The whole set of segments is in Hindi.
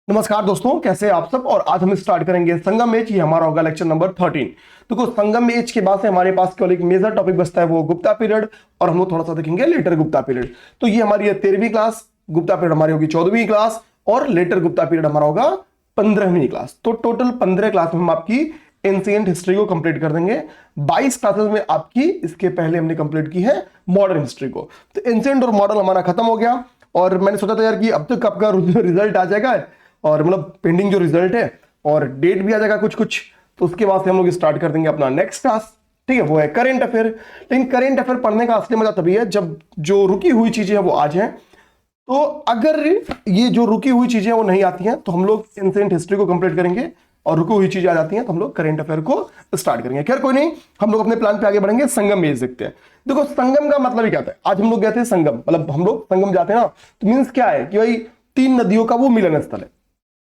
नमस्कार दोस्तों, कैसे हैं आप सब। और आज हम स्टार्ट करेंगे संगम एज। ये हमारा होगा लेक्चर नंबर 13। देखो, संगम एज के बाद से हमारे पास केवल एक मेजर टॉपिक बचता है, वो गुप्ता पीरियड, और हम लोग थोड़ा सा देखेंगे लेटर गुप्ता पीरियड। तो ये हमारी 13वीं क्लास, गुप्ता पीरियड हमारी होगी 14वीं क्लास, और लेटर गुप्ता पीरियड हमारा होगा 15वीं क्लास। तो टोटल 15 क्लास में हम आपकी एंशिएंट हिस्ट्री को कंप्लीट कर देंगे। 22 क्लासेस में आपकी इसके पहले हमने कंप्लीट की है मॉडर्न हिस्ट्री को। तो एंशिएंट और मॉडर्न हमारा खत्म हो गया, और मैंने सोचा था यार कि अब तक आपका रिजल्ट आ जाएगा, और मतलब पेंडिंग जो रिजल्ट है और डेट भी आ जाएगा कुछ कुछ, तो उसके बाद से हम लोग स्टार्ट कर देंगे अपना नेक्स्ट क्लास। ठीक है, वो है करेंट अफेयर। लेकिन करेंट अफेयर पढ़ने का असली मजा तभी है जब जो रुकी हुई चीजें हैं वो आ जाएं। तो अगर ये जो रुकी हुई चीजें वो नहीं आती हैं तो हम लोग एंशिएंट हिस्ट्री को कंप्लीट करेंगे, और रुकी हुई चीजें आ जाती हैं तो हम लोग करेंट अफेयर को स्टार्ट करेंगे। खैर कोई नहीं, हम लोग अपने प्लान पे आगे बढ़ेंगे। संगम एज देखते हैं। देखो, संगम का मतलब ही क्या था। आज हम लोग गए थे संगम, मतलब हम लोग संगम जाते हैं ना, तो मीन्स क्या है कि भाई 3 नदियों का वो मिलन स्थल है।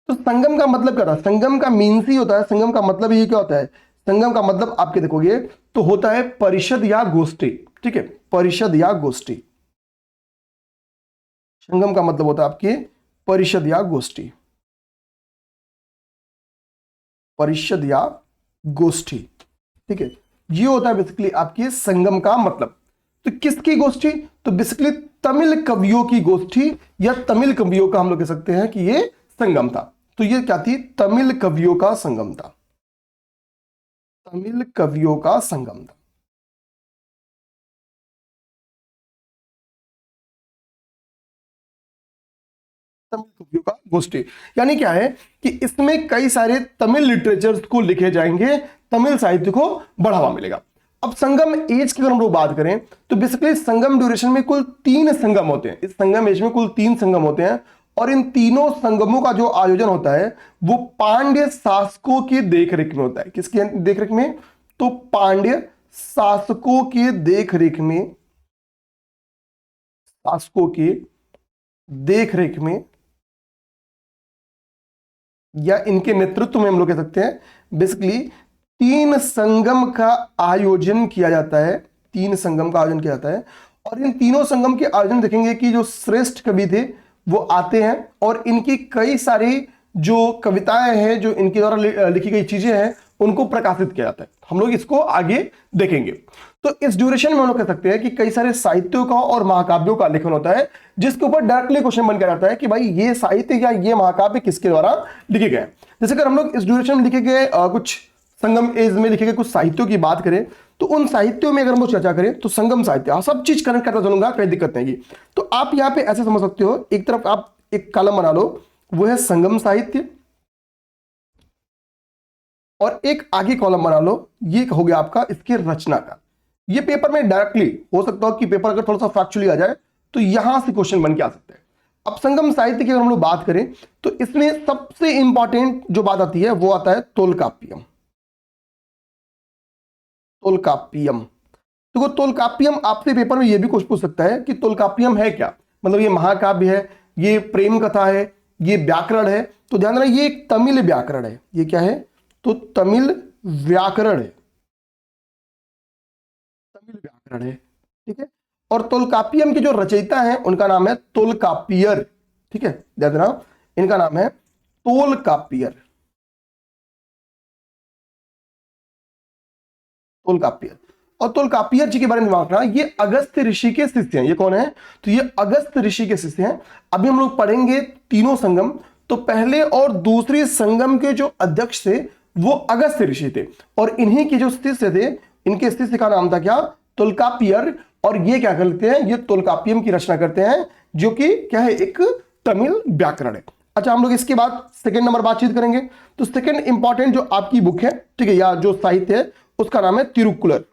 तो संगम का मतलब क्या था, संगम का मीन्स ही होता है, संगम का मतलब ये क्या होता है, संगम का मतलब आपके देखोगे तो होता है परिषद या गोष्ठी। ठीक है, परिषद या गोष्ठी, संगम का मतलब होता है आपके परिषद या गोष्ठी, परिषद या गोष्ठी। ठीक है, ये होता है बेसिकली आपके संगम का मतलब। तो किसकी गोष्ठी, तो बेसिकली तमिल कवियों की गोष्ठी, या तमिल कवियों का हम लोग कह सकते हैं कि ये संगम था। तो ये क्या थी, तमिल कवियों का संगम था, तमिल कवियों का संगम था। तमिल कवियों का गोष्ठी यानी क्या है कि इसमें कई सारे तमिल लिटरेचर्स को लिखे जाएंगे, तमिल साहित्य को बढ़ावा मिलेगा। अब संगम एज की अगर हम लोग बात करें तो बेसिकली संगम ड्यूरेशन में कुल 3 संगम होते हैं। इस संगम एज में कुल 3 संगम होते हैं, और इन तीनों संगमों का जो आयोजन होता है वो पांड्य शासकों की देखरेख में होता है। किसकी देखरेख में, तो पांड्य शासकों की देखरेख में, शासकों की देखरेख में या इनके नेतृत्व में हम लोग कह सकते हैं। बेसिकली 3 संगम का आयोजन किया जाता है, 3 संगम का आयोजन किया जाता है। और इन तीनों संगम के आयोजन देखेंगे कि जो श्रेष्ठ कवि थे वो आते हैं, और इनकी कई सारी जो कविताएं हैं, जो इनके द्वारा लिखी गई चीजें हैं, उनको प्रकाशित किया जाता है। हम लोग इसको आगे देखेंगे। तो इस ड्यूरेशन में हम लोग कह सकते हैं कि कई सारे साहित्यों का और महाकाव्यों का लेखन होता है, जिसके ऊपर डायरेक्टली क्वेश्चन बन के आता है कि भाई ये साहित्य या ये महाकाव्य किसके द्वारा लिखे गए। जैसे अगर हम लोग इस ड्यूरेशन में लिखे गए कुछ संगम एज में लिखे गए कुछ साहित्यों की बात करें, तो उन साहित्यों में अगर हम लोग चर्चा करें तो संगम साहित्य, सब चीज कनेक्ट करता चलूंगा, कोई दिक्कत नहीं। तो आप यहाँ पे ऐसे समझ सकते हो, एक तरफ आप एक कॉलम बना लो, वो है संगम साहित्य, और एक आगे कॉलम बना लो, ये हो गया आपका इसके रचना का। ये पेपर में डायरेक्टली हो सकता हो कि पेपर अगर थोड़ा सा फैक्चुअली आ जाए तो यहां से क्वेश्चन बन के आ सकते हैं। अब संगम साहित्य की अगर हम लोग बात करें तो इसमें सबसे इंपॉर्टेंट जो बात आती है वो आता है तोलकाप्पियम। तोलकाप्पियम, तो तोलकाप्पियम आपसे पेपर में ये भी कुछ पूछ सकता है कि तोलकाप्पियम है क्या, मतलब ये महाकाव्य है, ये प्रेम कथा है, ये व्याकरण है। तो ध्यान रखना, ये एक तमिल व्याकरण है। ये क्या है, तो तमिल व्याकरण है, तमिल व्याकरण है। ठीक है, और तोलकाप्पियम के जो रचयिता हैं उनका नाम है तोलकाप्पियर। ठीक है, ध्यान देना, इनका नाम है तोलकाप्पियर, तोलकाप्पियर। और तोलकाप्पियर जी के बारे में दिमाग रखना, ये अगस्त्य ऋषि के शिष्य हैं। ये कौन है, तो ये अगस्त्य ऋषि के शिष्य हैं। अभी हम लोग पढ़ेंगे तीनों संगम। तो पहले और दूसरे संगम के जो अध्यक्ष थे वो अगस्त्य ऋषि थे, और इन्हीं के जो शिष्य थे, इनके शिष्य का नाम था क्या, तोलकाप्पियर। और ये क्या करते हैं, ये तोलकाप्पियम की रचना करते हैं, जो कि क्या है, एक तमिल व्याकरण है। अच्छा, हम लोग इसके बाद सेकंड नंबर बातचीत करेंगे। तो सेकंड इंपॉर्टेंट जो आपकी बुक है, ठीक है, या जो साहित्य है, उसका नाम है तिरुक्कुलर।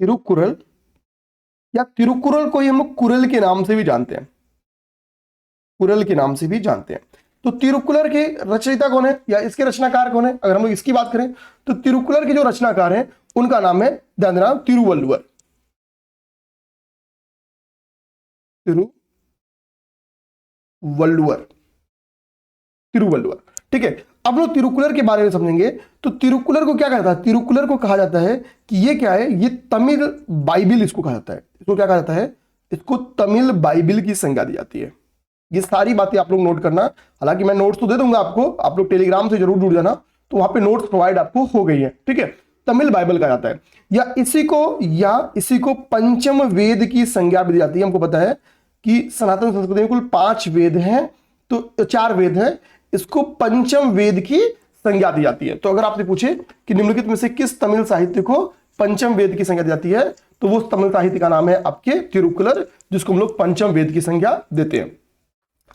तिरुक्कुरल, या तिरुक्कुरल को ही हम लोग कुरल के नाम से भी जानते हैं, कुरल के नाम से भी जानते हैं। तो तिरुक्कुलर के रचयिता कौन है या इसके रचनाकार कौन है, अगर हम लोग इसकी बात करें तो तिरुक्कुलर के जो रचनाकार हैं उनका नाम है, ध्यान देना, तिरुवल्लुवर। तिरुवल्लुवर, तिरुवल्लुवर। ठीक है, अब लोग तिरुक्कुलर के बारे में समझेंगे। तो तिरुक्कुलर को क्या कहता है, तिरुक्कुलर को कहा जाता है कि ये क्या है, ये तमिल बाइबिल इसको कहा जाता है। इसको क्या कहा जाता है, इसको तमिल बाइबिल की संज्ञा दी जाती है। ये सारी बातें आप लोग नोट करना। हालांकि मैं नोट्स तो दे दूंगा आपको, आप लोग टेलीग्राम से जरूर जुड़ जाना, तो वहां पे नोट्स प्रोवाइड आपको हो गई है, ठीक है। तमिल बाइबल कहा जाता है, या इसी को पंचम वेद की संज्ञा भी दी जाती है। हमको पता है कि सनातन संस्कृति में कुल 5 वेद हैं, तो 4 वेद हैं, इसको पंचम वेद की संज्ञा दी जाती है। तो अगर आपसे पूछे कि निम्नलिखित में से किस तमिल साहित्य को पंचम वेद की संज्ञा दी जाती है, तो वो तमिल साहित्य का नाम है आपके तिरुक्कुलर, जिसको हम लोग पंचम वेद की संज्ञा देते हैं।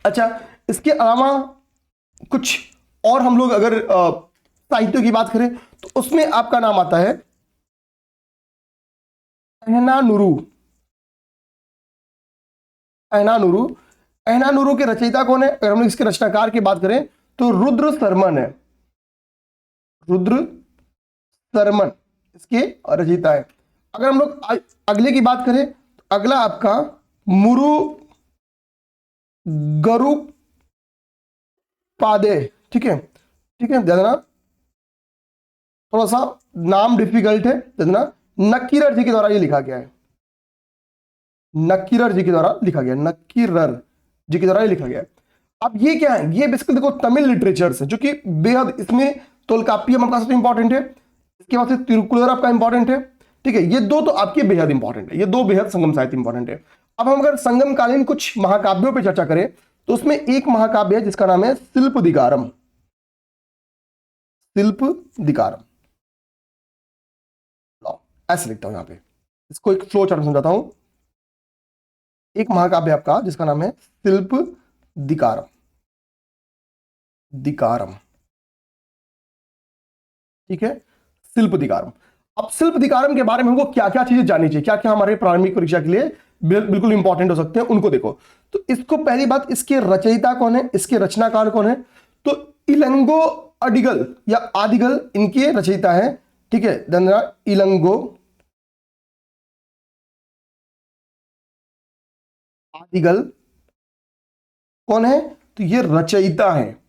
अच्छा, इसके अलावा कुछ और हम लोग अगर साहित्यों की बात करें तो उसमें आपका नाम आता है अहनानुरु। अहनानुरु के रचयिता कौन है? अगर हम लोग इसके रचनाकार की बात करें तो रुद्र शर्मन है। रुद्र शर्मन इसके रचयिता है। अगर हम लोग अगले की बात करें तो अगला आपका मुरु गरु पादे, ठीक है, ध्यान देना, थोड़ा सा नाम डिफिकल्ट है, ध्यान देना। नक्कीरर जी के द्वारा ये लिखा गया है, नक्कीरर जी के द्वारा लिखा गया, नक्कीरर जी के द्वारा ये लिखा गया है। अब ये क्या है? ये बेसिकली देखो तमिल लिटरेचर से, जो कि बेहद, इसमें तोलकाप्पियम आपका सबसे इंपॉर्टेंट है, इसके बाद से तिरुक्कुलर आपका इंपॉर्टेंट है, ठीक है। ये दो तो आपके बेहद इंपॉर्टेंट है, ये दो बेहद संगम साहित्य इंपॉर्टेंट है। अब हम अगर संगमकालीन कुछ महाकाव्यों पर चर्चा करें तो उसमें एक महाकाव्य है जिसका नाम है शिल्पदिगारम। शिल्पदिगारम ऐसे लिखता हूं यहां पे, इसको एक फ्लो चार्ट समझाता हूं। एक महाकाव्य आपका जिसका नाम है शिल्पदिगारम, ठीक है, शिल्पदिगारम। अब शिल्पदिगारम के बारे में हमको क्या क्या चीजें जाननी चाहिए, क्या क्या हमारे प्रारंभिक परीक्षा के लिए बिल्कुल इंपॉर्टेंट हो सकते हैं, उनको देखो। तो इसको पहली बात, इसके रचयिता कौन है, इसके रचनाकार कौन है? तो इलंगो अडिगल या आदिगल इनके रचयिता है, ठीक है, इलंगो आदिगल कौन है? तो ये रचयिता है,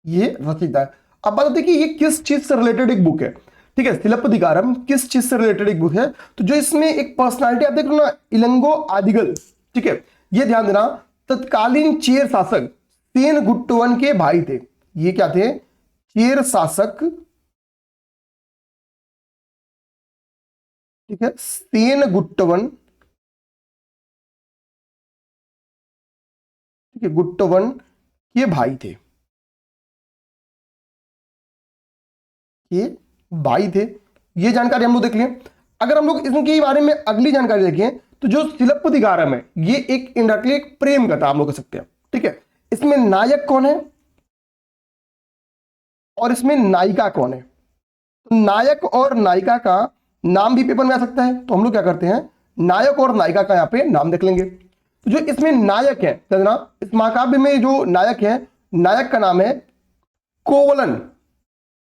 ये रचयिता है। अब बात होती है कि ये किस चीज से रिलेटेड एक बुक है, ठीक है। शिल्पदिगारम किस चीज से रिलेटेड एक बुक है? तो जो इसमें एक पर्सनालिटी आप देख लो ना, इलंगो आदिगल, ठीक है, ये ध्यान देना, तत्कालीन चेर शासक सेनगुट्टवन के भाई थे। ये क्या थे? चेर शासक, ठीक है, सेनगुट्टवन, ठीक है, गुट्टवन के भाई थे, ये भाई थे। ये जानकारी हम लोग देख लें। अगर हम लोग इसके बारे में अगली जानकारी देखें तो जो शिल्पदिगारम है ये एक इंडायरेक्टली एक प्रेम कथा हम लोग कह सकते हैं, ठीक है। इसमें नायक कौन है और इसमें नायिका कौन है? तो नायक और नायिका का नाम भी पेपर में आ सकता है, तो हम लोग क्या करते हैं, नायक और नायिका का यहां पे नाम देख लेंगे। तो जो इसमें नायक है, इस महाकाव्य में जो नायक है, नायक का नाम है कोवलन।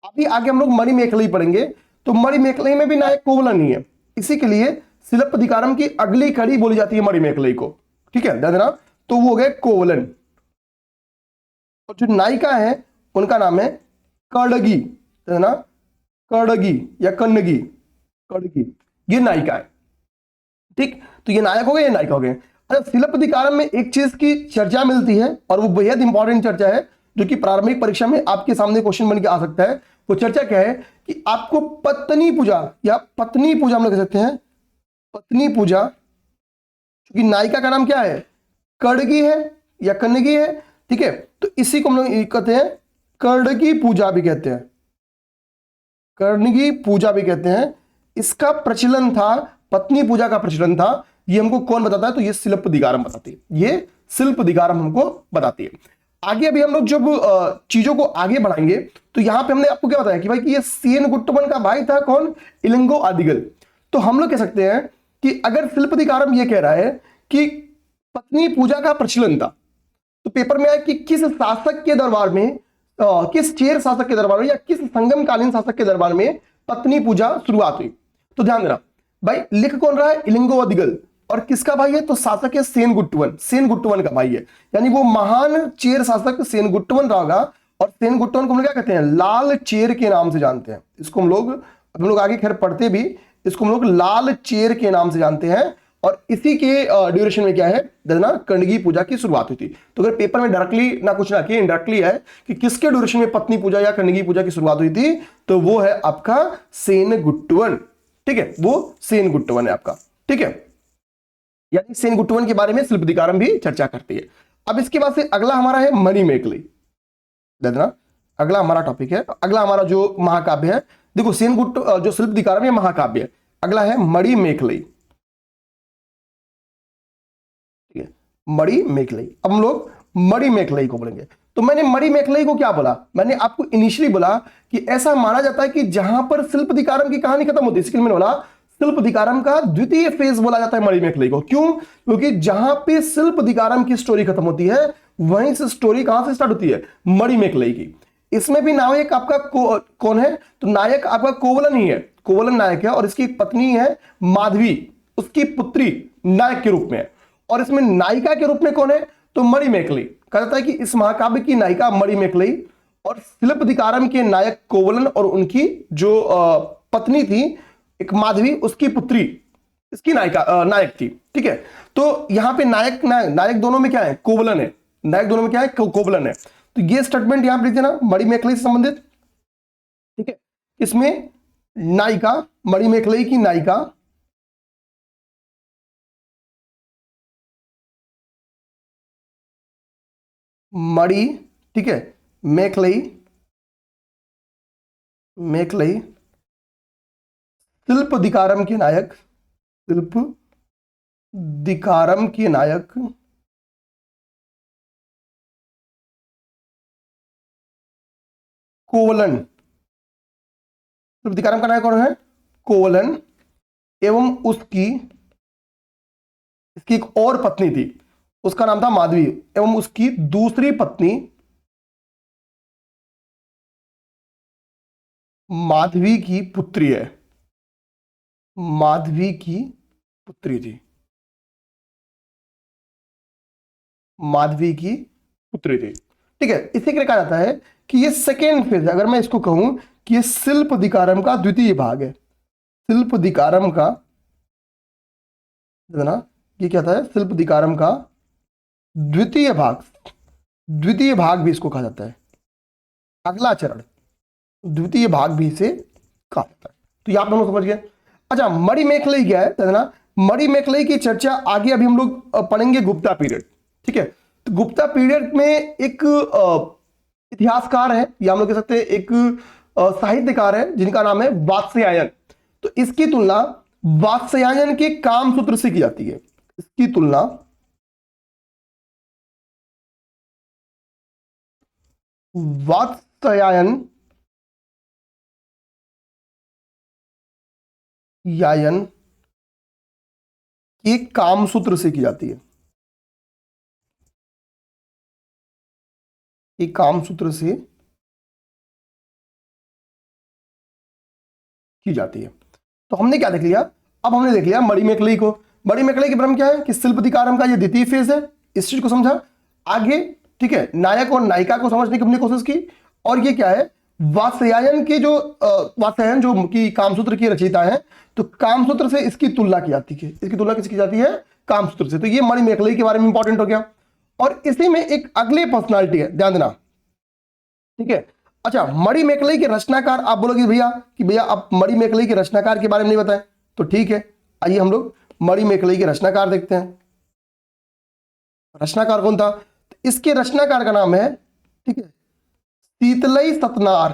अभी आगे हम लोग मणिमेखलाई पढ़ेंगे, तो मणिमेखलाई में भी नायक कोवलन ही है, इसी के लिए शिल्पदिगारम की अगली कड़ी बोली जाती है मणिमेखलाई को, ठीक है, ध्यान देना। तो वो हो गए कोवलन। और जो नायिका है उनका नाम है कड़गी, ध्यान देना, कड़गी या कन्नगी, कड़गी, ये नायिका है, ठीक। तो ये नायक हो गए, ये नायिका हो गए। अच्छा, शिल्पदिगारम में एक चीज की चर्चा मिलती है और वो बेहद इंपॉर्टेंट चर्चा है, जो कि प्रारंभिक परीक्षा में आपके सामने क्वेश्चन बन के आ सकता है। वो चर्चा क्या है कि आपको पत्नी पूजा या पत्नी पूजा हम लोग कह सकते हैं, पत्नी पूजा, क्योंकि नायिका का नाम क्या है, कड़गी है या कन्नगी है, ठीक है। तो इसी को हम लोग कहते हैं कड़गी पूजा भी कहते हैं, कड़गी पूजा भी कहते हैं। इसका प्रचलन था, पत्नी पूजा का प्रचलन था। ये हमको कौन बताता है? तो ये शिल्पदिगारम बताती है, ये शिल्पदिगारम हमको बताती है। आगे अभी हम लोग जब चीजों को आगे बढ़ाएंगे तो यहां पे हमने आपको क्या बताया कि भाई कि ये सेनगुट्टवन का भाई था कौन, इलंगो आदिगल। तो हम लोग कह सकते हैं कि अगर शिल्पदिगारम ये कह रहा है कि पत्नी पूजा का प्रचलन था, तो पेपर में आए कि किस शासक के दरबार में, किस चेर शासक के दरबार में या किस संगमकालीन शासक के दरबार में पत्नी पूजा शुरुआत हुई। तो ध्यान देना भाई, लिख कौन रहा है, इलंगो आदिगल, और किसका भाई है? तो शासक है सेनगुट्टवन, सेनगुट्टवन का भाई है, यानी वो महान चेर शासक सेनगुट्टवन रहा होगा और सेनगुट्टवन को हम लोग क्या कहते हैं, लाल चेर के नाम से जानते हैं। इसको हम लोग आगे खैर पढ़ते भी, इसको हम लोग लाल चेर के नाम से जानते हैं। और इसी के ड्यूरेशन में क्या है, ना कण्डगी पूजा की शुरुआत हुई थी। तो अगर पेपर में डायरेक्टली ना कुछ ना किए, इनडायरेक्टली है कि किसके ड्यूरेशन में पत्नी पूजा या कण्डगी पूजा की शुरुआत हुई थी, तो वो है आपका सेनगुट्टवन। ठीक है, वो सेनगुट्टवन है आपका। ठीक है, यानी सेनगुट्टवन के बारे में शिल्पदीकारम भी चर्चा करती है। अब इसके बाद से अगला हमारा है मणिमेखलाई। देखना अगला हमारा टॉपिक है, अगला हमारा जो महाकाव्य है, देखो सेनगुट्ट जो शिल्पदीकारम है महाकाव्य है, अगला है मणिमेखलाई। ठीक है, मणिमेखलाई। अब हम लोग मणिमेखलाई को बोलेंगे। तो मैंने मणिमेखलाई को क्या बोला, मैंने आपको इनिशियली बोला कि ऐसा माना जाता है कि जहां पर शिल्पदीकारम की कहानी खत्म होती है, इसके लिए मैंने बोला शिल्पदीकारम का द्वितीय फेज बोला जाता है मणिमेखलाई को। क्यों? क्योंकि जहां पे शिल्पदीकारम की स्टोरी खत्म होती है, वहीं से स्टोरी कहां से स्टार्ट होती है, मणिमेखलाई की। इसमें भी नायक आपका कौन है, तो नायक आपका कोवलन ही है, कोवलन नायक है, और इसकी एक पत्नी है माधवी, उसकी पुत्री नायक के रूप में है। और इसमें नायिका के रूप में कौन है, तो मणिमेखलाई। कहा जाता है कि इस महाकाव्य की नायिका मणिमेखलाई और शिल्पदीकारम के नायक कोवलन और उनकी जो पत्नी थी एक माधवी, उसकी पुत्री इसकी नायक थी। ठीक है, तो यहां पे नायक दोनों में क्या है, कोवलन है। नायक दोनों में क्या है, कोवलन है। तो ये स्टेटमेंट यहां पर लिख देना, मणिमेखलाई से संबंधित। ठीक है, इसमें नायिका, मणिमेखलाई की नायिका मणि, ठीक है, मेखलाई शिल्पदीकारम के नायक, शिल्पदीकारम के नायक कोवलन। शिल्पदीकारम का नायक कौन है, कोवलन, एवं इसकी एक और पत्नी थी, उसका नाम था माधवी, एवं उसकी दूसरी पत्नी माधवी की पुत्री है, माधवी की पुत्री थी, माधवी की पुत्री थी। ठीक है, इसी के लिए कहा जाता है कि ये सेकेंड फेज है। अगर मैं इसको कहूं कि ये शिल्पदीकारम का द्वितीय भाग है, शिल्पदीकारम का, ना ये क्या था, शिल्पदीकारम का द्वितीय भाग भी इसको कहा जाता है। अगला चरण द्वितीय भाग भी इसे कहा जाता है। तो ये आप दोनों समझ गए। अच्छा, मणिमेखलाई क्या है ना, मणिमेखलाई की चर्चा आगे अभी हम लोग पढ़ेंगे गुप्ता पीरियड। ठीक है, तो गुप्ता पीरियड में एक इतिहासकार है, या हम लोग कह सकते हैं एक साहित्यकार है जिनका नाम है वात्स्यायन। तो इसकी तुलना वात्स्यायन के कामसूत्र से की जाती है। इसकी तुलना वात्स्यायन के कामसूत्र से की जाती है, एक कामसूत्र से की जाती है। तो हमने क्या देख लिया, अब हमने देख लिया मणिमेखलाई को। मणिमेखलाई के ब्रह्म क्या है कि शिल्पदीकारम का ये द्वितीय फेज है, इस चीज को समझा आगे। ठीक है, नायक और नायिका को समझने की हमने कोशिश की। और ये क्या है, वात्स्यायन जो की कामसूत्र की रचयिता है, तो कामसूत्र से इसकी तुलना की जाती है। इसकी तुलना किसकी जाती है, कामसूत्र से। तो ये मणिमेखलाई के बारे में इंपॉर्टेंट हो गया। और इसी में एक अगले पर्सनालिटी है, ध्यान देना। ठीक है, अच्छा, मणिमेखलाई के रचनाकार, आप बोलोगे भैया आप मणिमेखलाई के रचनाकार के बारे में नहीं बताएं, तो ठीक है, आइए हम लोग मणिमेखलाई के रचनाकार देखते हैं। रचनाकार कौन था, तो इसके रचनाकार का नाम है, ठीक है, सीतलई सतनार।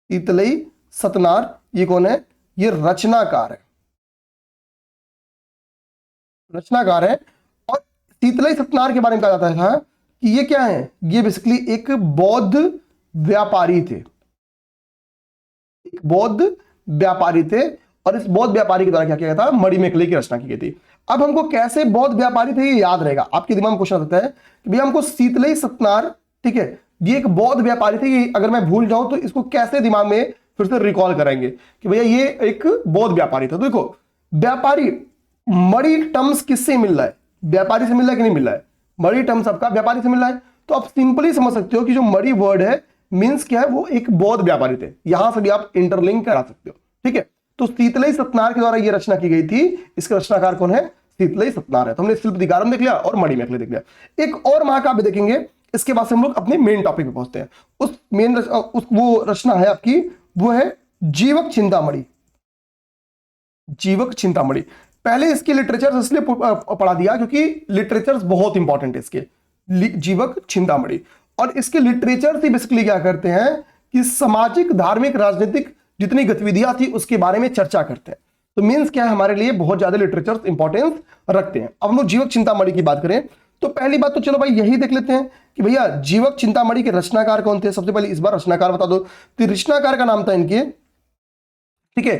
सीतलई सतनार, ये कौन है, ये रचनाकार है, और सीतलई सतनार के बारे में कहा जाता था कि ये क्या है, ये बेसिकली एक बौद्ध व्यापारी थे, और इस बौद्ध व्यापारी के द्वारा क्या किया गया था, मणिमेखलाई की रचना की गई थी। अब हमको कैसे बौद्ध व्यापारी थे ये याद रहेगा, आपके दिमाग में क्वेश्चन आ सकता है कि भैया हमको सीतलई सतनार, ठीक है, ये एक बौद्ध व्यापारी थे, ये अगर मैं भूल जाऊं तो इसको कैसे दिमाग में फिर से रिकॉल कराएंगे कि भैया ये एक बौद्ध व्यापारी था। तो देखो, व्यापारी, मणि टर्म्स किससे मिल रहा है, व्यापारी से मिल रहा है कि नहीं मिल रहा है, मणि टर्म्स आपका व्यापारी से मिल रहा है। तो आप सिंपली समझ सकते हो कि जो मणि वर्ड है मींस क्या है, वो एक बौद्ध व्यापारी थे। यहां से भी आप इंटरलिंक करा सकते हो, ठीक है। तो शीतलई सतनार के द्वारा यह रचना की गई थी। इसके रचनाकार कौन है? शीतलई सतनार है। तो हमने शिल्पदीकारम देख लिया और मणिमेखले देख लिया। एक और महाकाव्य देखेंगे, इसके बाद से हम लोग अपने मेन टॉपिक पे पहुंचते हैं। वो रचना है आपकी, वो है जीवक चिंतामणि। जीवक चिंतामणि। पहले इसके लिटरेचर इसलिए पढ़ा दिया क्योंकि लिटरेचर बहुत इंपॉर्टेंट है इसके। जीवक चिंतामणि और इसके लिटरेचर से बेसिकली क्या करते हैं कि सामाजिक, धार्मिक, राजनीतिक जितनी गतिविधियां थी उसके बारे में चर्चा करते हैं। तो मींस क्या है, हमारे लिए बहुत ज्यादा लिटरेचर इंपॉर्टेंस रखते हैं। अब हम लोग जीवक चिंतामणि की बात करें तो पहली बात तो चलो भाई यही देख लेते हैं कि भैया जीवक चिंतामणि के रचनाकार कौन थे। सबसे पहले इस बार रचनाकार बता दो। तो रचनाकार का नाम था इनके, ठीक है,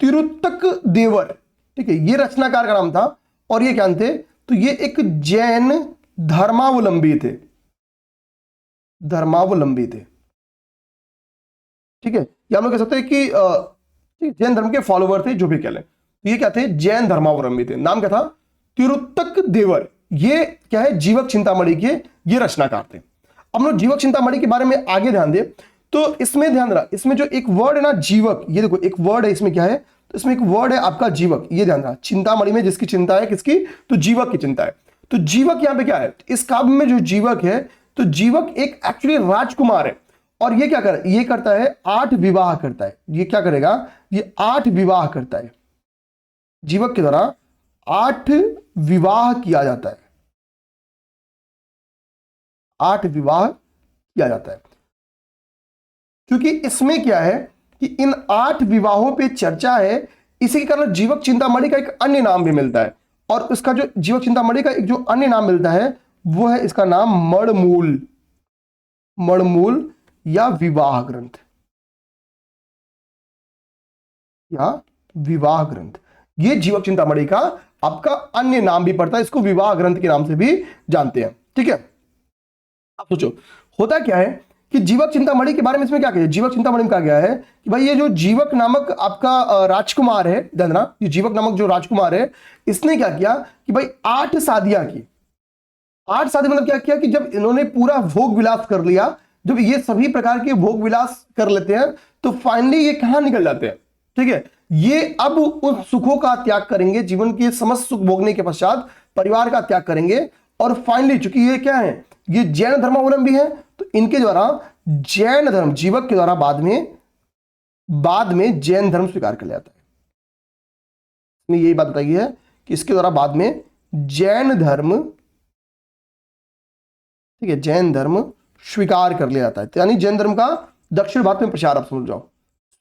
तिरुत्तक देवर, ठीक है, ये रचनाकार का नाम था। और ये क्या थे? तो ये एक जैन धर्मावलंबी थे, धर्मावलंबी थे, ठीक है। या हम लोग कह सकते हैं कि जैन धर्म के फॉलोवर थे, जो भी कह लें। तो ये क्या थे? जैन धर्मावलंबी थे। नाम क्या था? तिरुत्तक देवर। ये क्या है? जीवक चिंतामणि के ये रचनाकार थे। अब हम लोग जीवक चिंतामणि के बारे में आगे ध्यान दें तो इसमें ध्यान रहा, इसमें जो एक वर्ड है ना जीवक, ये देखो एक वर्ड है इसमें, क्या है? तो इसमें एक वर्ड है आपका जीवक, ये ध्यान रहा। चिंतामणि में जिसकी चिंता है, किसकी? तो जीवक की चिंता है। तो जीवक यहां पे क्या है? इस काव्य में जो जीवक है, तो जीवक एक एक्चुअली राजकुमार है। और ये क्या कर, ये करता है 8 विवाह करता है। ये क्या करेगा? ये 8 विवाह करता है। जीवक के द्वारा 8 विवाह किया जाता है, 8 विवाह किया जाता है। क्योंकि इसमें क्या है कि इन 8 विवाहों पे चर्चा है, इसी के कारण जीवक चिंतामणि का एक अन्य नाम भी मिलता है। और उसका जो जीवक चिंतामणि का एक जो अन्य नाम मिलता है वो है, इसका नाम मणमूल, मणमूल या विवाह ग्रंथ, या विवाह ग्रंथ। ये जीवक चिंतामणि का आपका अन्य नाम भी पड़ता है, इसको विवाह ग्रंथ के नाम से भी जानते हैं, ठीक है। अब सोचो होता क्या है कि जीवक चिंतामणि के बारे में इसमें क्या कहे? जीवक चिंतामणि में कहा गया है कि भाई ये जो जीवक नामक आपका राजकुमार है, ध्यान, ये जीवक नामक जो राजकुमार है, इसने क्या किया कि भाई 8 शादियां की। 8 शादी मतलब क्या किया कि जब इन्होंने पूरा भोग विलास कर लिया, जब ये सभी प्रकार के भोग विलास कर लेते हैं तो फाइनली ये कहां निकल जाते हैं, ठीक है। ये अब उन सुखों का त्याग करेंगे, जीवन के समस्त सुख भोगने के पश्चात परिवार का त्याग करेंगे। और फाइनली चूंकि ये क्या है, ये जैन धर्मावलंबी है, तो इनके द्वारा जैन धर्म, जीवक के द्वारा बाद में जैन धर्म स्वीकार कर लिया जाता है। इसमें यही बात बताई है कि इसके द्वारा बाद में जैन धर्म, ठीक है, जैन धर्म स्वीकार कर लिया जाता है। यानी जैन धर्म का दक्षिण भारत में प्रचार, आप समझ जाओ,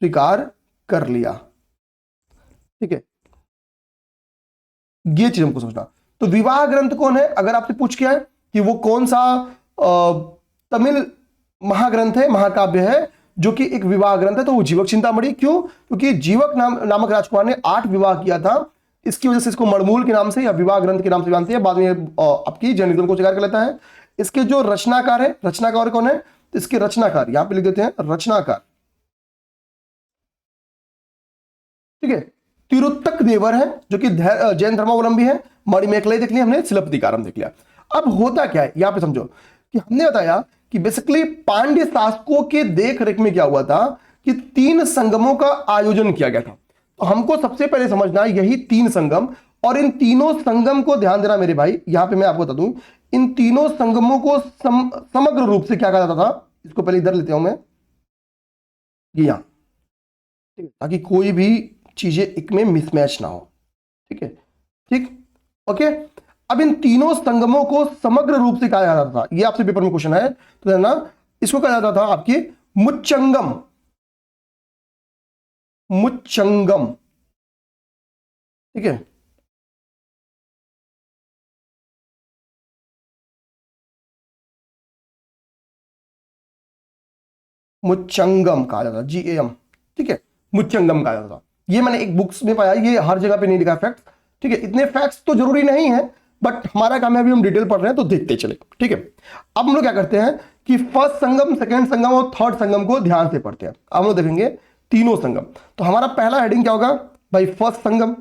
स्वीकार कर लिया, ठीक है। ये चीज हमको समझना। तो विवाह ग्रंथ कौन है? अगर आपसे पूछ किया है कि वो कौन सा तमिल महाग्रंथ है, महाकाव्य है जो कि एक विवाह ग्रंथ है, तो वो जीवक चिंतामणि। क्यों? क्योंकि जीवक नामक राजकुमार ने 8 विवाह किया था, इसकी वजह से इसको मणमूल के नाम से या विवाह ग्रंथ के नाम से जानते हैं। बाद में आपकी जैनिज्म को स्वीकार कर लेता है। इसके जो रचनाकार है, रचनाकार कौन है? तो इसके रचनाकार यहां पे लिख देते हैं, रचनाकार, ठीक है, तिरुत्तक देवर है जो कि जैन धर्मावलंबी है। मणिमेखले देख लिया हमने, शिल्पदीकारम देख लिया। अब होता क्या है यहां पे समझो कि हमने बताया कि बेसिकली पांड्य शासकों के देख रेख में क्या हुआ था कि 3 संगमों का आयोजन किया गया था। तो हमको सबसे पहले समझना यही 3 संगम, और इन तीनों संगम को ध्यान देना मेरे भाई। यहां पे मैं आपको बता दूं, इन तीनों संगमों को समग्र रूप से क्या कहा जाता था, इसको पहले इधर लेते हूं मैं, ये यहां, ठीक है, ताकि कोई भी चीजें एक में मिसमैच ना हो, ठीक है, ठीक, ओके। अब इन तीनों संगमों को समग्र रूप से कहा जाता था। ये आपसे पेपर में क्वेश्चन है, तो ना इसको कहा जाता था आपके मुच्चंगम, मुच्चंगम, ठीक है। मुच्चंगम कहा जाता, GAM, ठीक है, मुच्चंगम कहा जाता। ये मैंने एक बुक्स में पाया, ये हर जगह पे नहीं लिखा फैक्ट, ठीक है। इतने फैक्ट्स तो जरूरी नहीं है, बट हमारा काम है अभी हम डिटेल पढ़ रहे हैं तो देखते चले, ठीक है। अब हम लोग क्या करते हैं कि फर्स्ट संगम, सेकंड संगम और थर्ड संगम को ध्यान से पढ़ते हैं। अब हम लोग देखेंगे तीनों संगम। तो हमारा पहला हेडिंग क्या होगा भाई? फर्स्ट संगम,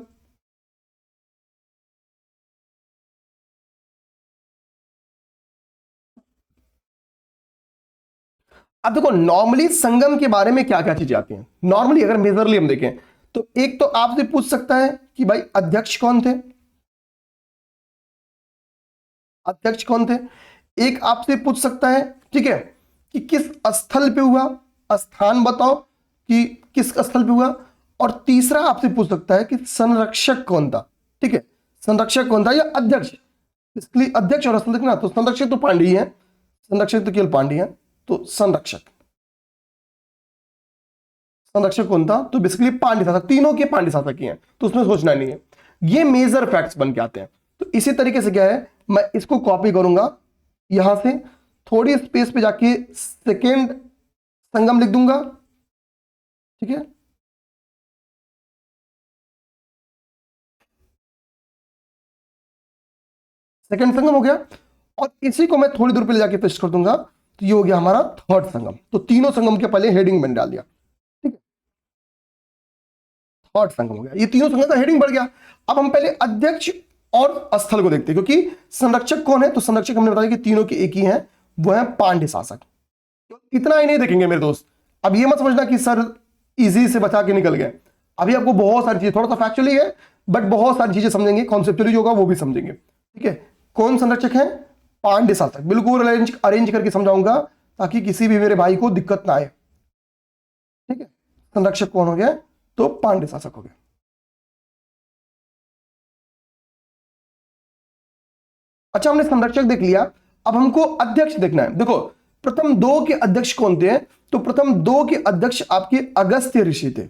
अब देखो नॉर्मली संगम के बारे में क्या क्या चीजें आती हैं। नॉर्मली अगर मेजरली हम देखें तो एक तो आपसे पूछ सकता है कि भाई अध्यक्ष कौन थे, अध्यक्ष कौन थे। एक आपसे पूछ सकता है, ठीक है, कि किस स्थल पे हुआ, स्थान बताओ कि किस स्थल पे हुआ। और तीसरा आपसे पूछ सकता है कि संरक्षक कौन था, ठीक है, संरक्षक कौन था या अध्यक्ष। इसलिए अध्यक्ष और स्थल देखना, तो संरक्षक तो पांडे ही है, संरक्षक तो केवल पांडे हैं, तो संरक्षक, संरक्षक कौन था, तो बेसिकली पांड्य शासक, तीनों के पांड्य शासक ही हैं, तो उसमें सोचना नहीं है। ये मेजर फैक्ट्स बन के आते हैं। तो इसी तरीके से क्या है, मैं इसको कॉपी करूंगा यहां से, थोड़ी स्पेस पे जाके सेकेंड संगम लिख दूंगा, ठीक है। सेकेंड संगम हो गया, और इसी को मैं थोड़ी दूर पे ले जाके पेस्ट कर दूंगा, तो ये हो गया हमारा थर्ड संगम। तो तीनों संगम के पहले हेडिंग मैंने डाल दिया, ठीक है, थर्ड संगम हो गया। ये तीनों संगम का हेडिंग बढ़ गया। अब हम पहले अध्यक्ष और स्थल को देखते हैं, क्योंकि संरक्षक कौन है, तो संरक्षक हमने बताया कि तीनों के एक ही हैं, वो है पांड्य शासक। तो इतना ही नहीं देखेंगे मेरे दोस्त, अब ये मत समझना कि सर इजी से बचा के निकल गए। अभी आपको बहुत सारी चीजें, थोड़ा सा फैक्चुअली है बट बहुत सारी चीजें समझेंगे, कॉन्सेप्चुअली जो होगा वो भी समझेंगे, ठीक है। कौन संरक्षक है, पांड्य शासक, बिल्कुल अरेंज करके समझाऊंगा ताकि किसी भी मेरे भाई को दिक्कत ना आए, ठीक है। संरक्षक कौन हो गया, तो पांड्य शासक हो गया। अच्छा हमने संरक्षक देख लिया, अब हमको अध्यक्ष देखना है। देखो प्रथम दो के अध्यक्ष कौन थे, तो प्रथम दो के अध्यक्ष आपके अगस्त्य ऋषि थे,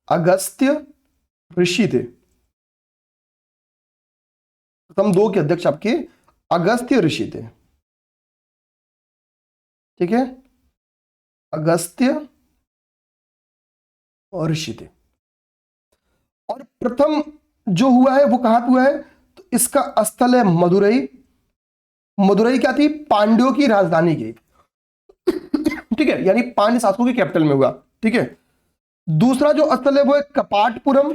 अगस्त्य ऋषि थे। प्रथम दो के अध्यक्ष आपके अगस्त्य ऋषि थे, ठीक है, अगस्त्य और ऋषि थे। और प्रथम जो हुआ है वो कहां पे हुआ है, तो इसका स्थल है मदुरई। मदुरई क्या थी, पांड्यों की राजधानी की, ठीक है, यानी पांड्य शासकों की कैपिटल में हुआ, ठीक है। दूसरा जो स्थल है वो है कपाटपुरम,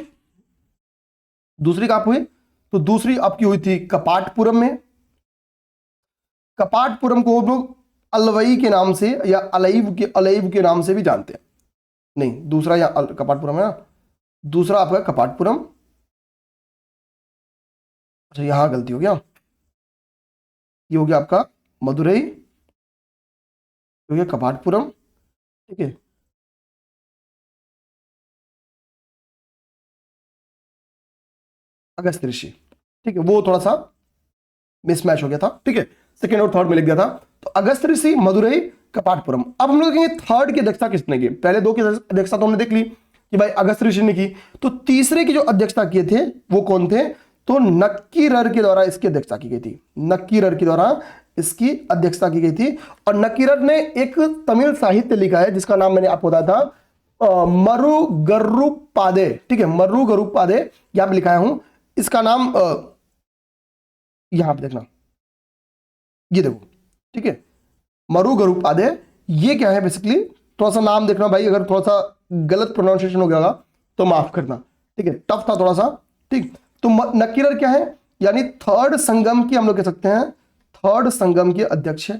दूसरी कहां हुई, तो दूसरी आपकी हुई थी कपाटपुरम में। कपाटपुरम को हम लोग अलवई के नाम से या अलैव के नाम से भी जानते हैं। नहीं दूसरा या कपाटपुरम है ना, दूसरा आपका कपाटपुरम। अच्छा यहां गलती हो गया, ये हो गया आपका मदुरई, हो गया कपाटपुरम, ठीक है। अगस्त ऋषि, ठीक है, वो थोड़ा सा मिसमैच हो गया था, ठीक है, सेकेंड और थर्ड में लिख दिया था। तो अगस्त ऋषि, मदुरई, कपाटपुरम। अब हम लोग देखेंगे थर्ड की अध्यक्षता किसने की। पहले दो की अध्यक्षता तो हमने देख ली कि भाई अगस्त ऋषि ने की, तो तीसरे की जो अध्यक्षता किए थे वो कौन थे, तो नक्कीरर के द्वारा इसकी अध्यक्षता की गई थी, नक्कीरर के द्वारा इसकी अध्यक्षता की गई थी। और नक्कीरर ने एक तमिल साहित्य लिखा है जिसका नाम मैंने आपको बताया था मरुगरुपादे, ठीक है, मरुगरुपादे यहां पे लिखाया हूं, इसका नाम यहां पे देखना, ये देखो, ठीक है, मरुगरुपादे। ये क्या है बेसिकली, थोड़ा सा नाम देखना भाई, अगर थोड़ा सा गलत प्रोनाउंसिएशन हो गया होगा तो माफ करना, ठीक है, टफ था थोड़ा सा, ठीक। तो नक्कीरर क्या है, यानी थर्ड संगम की हम लोग कह सकते हैं, थर्ड संगम के अध्यक्ष है,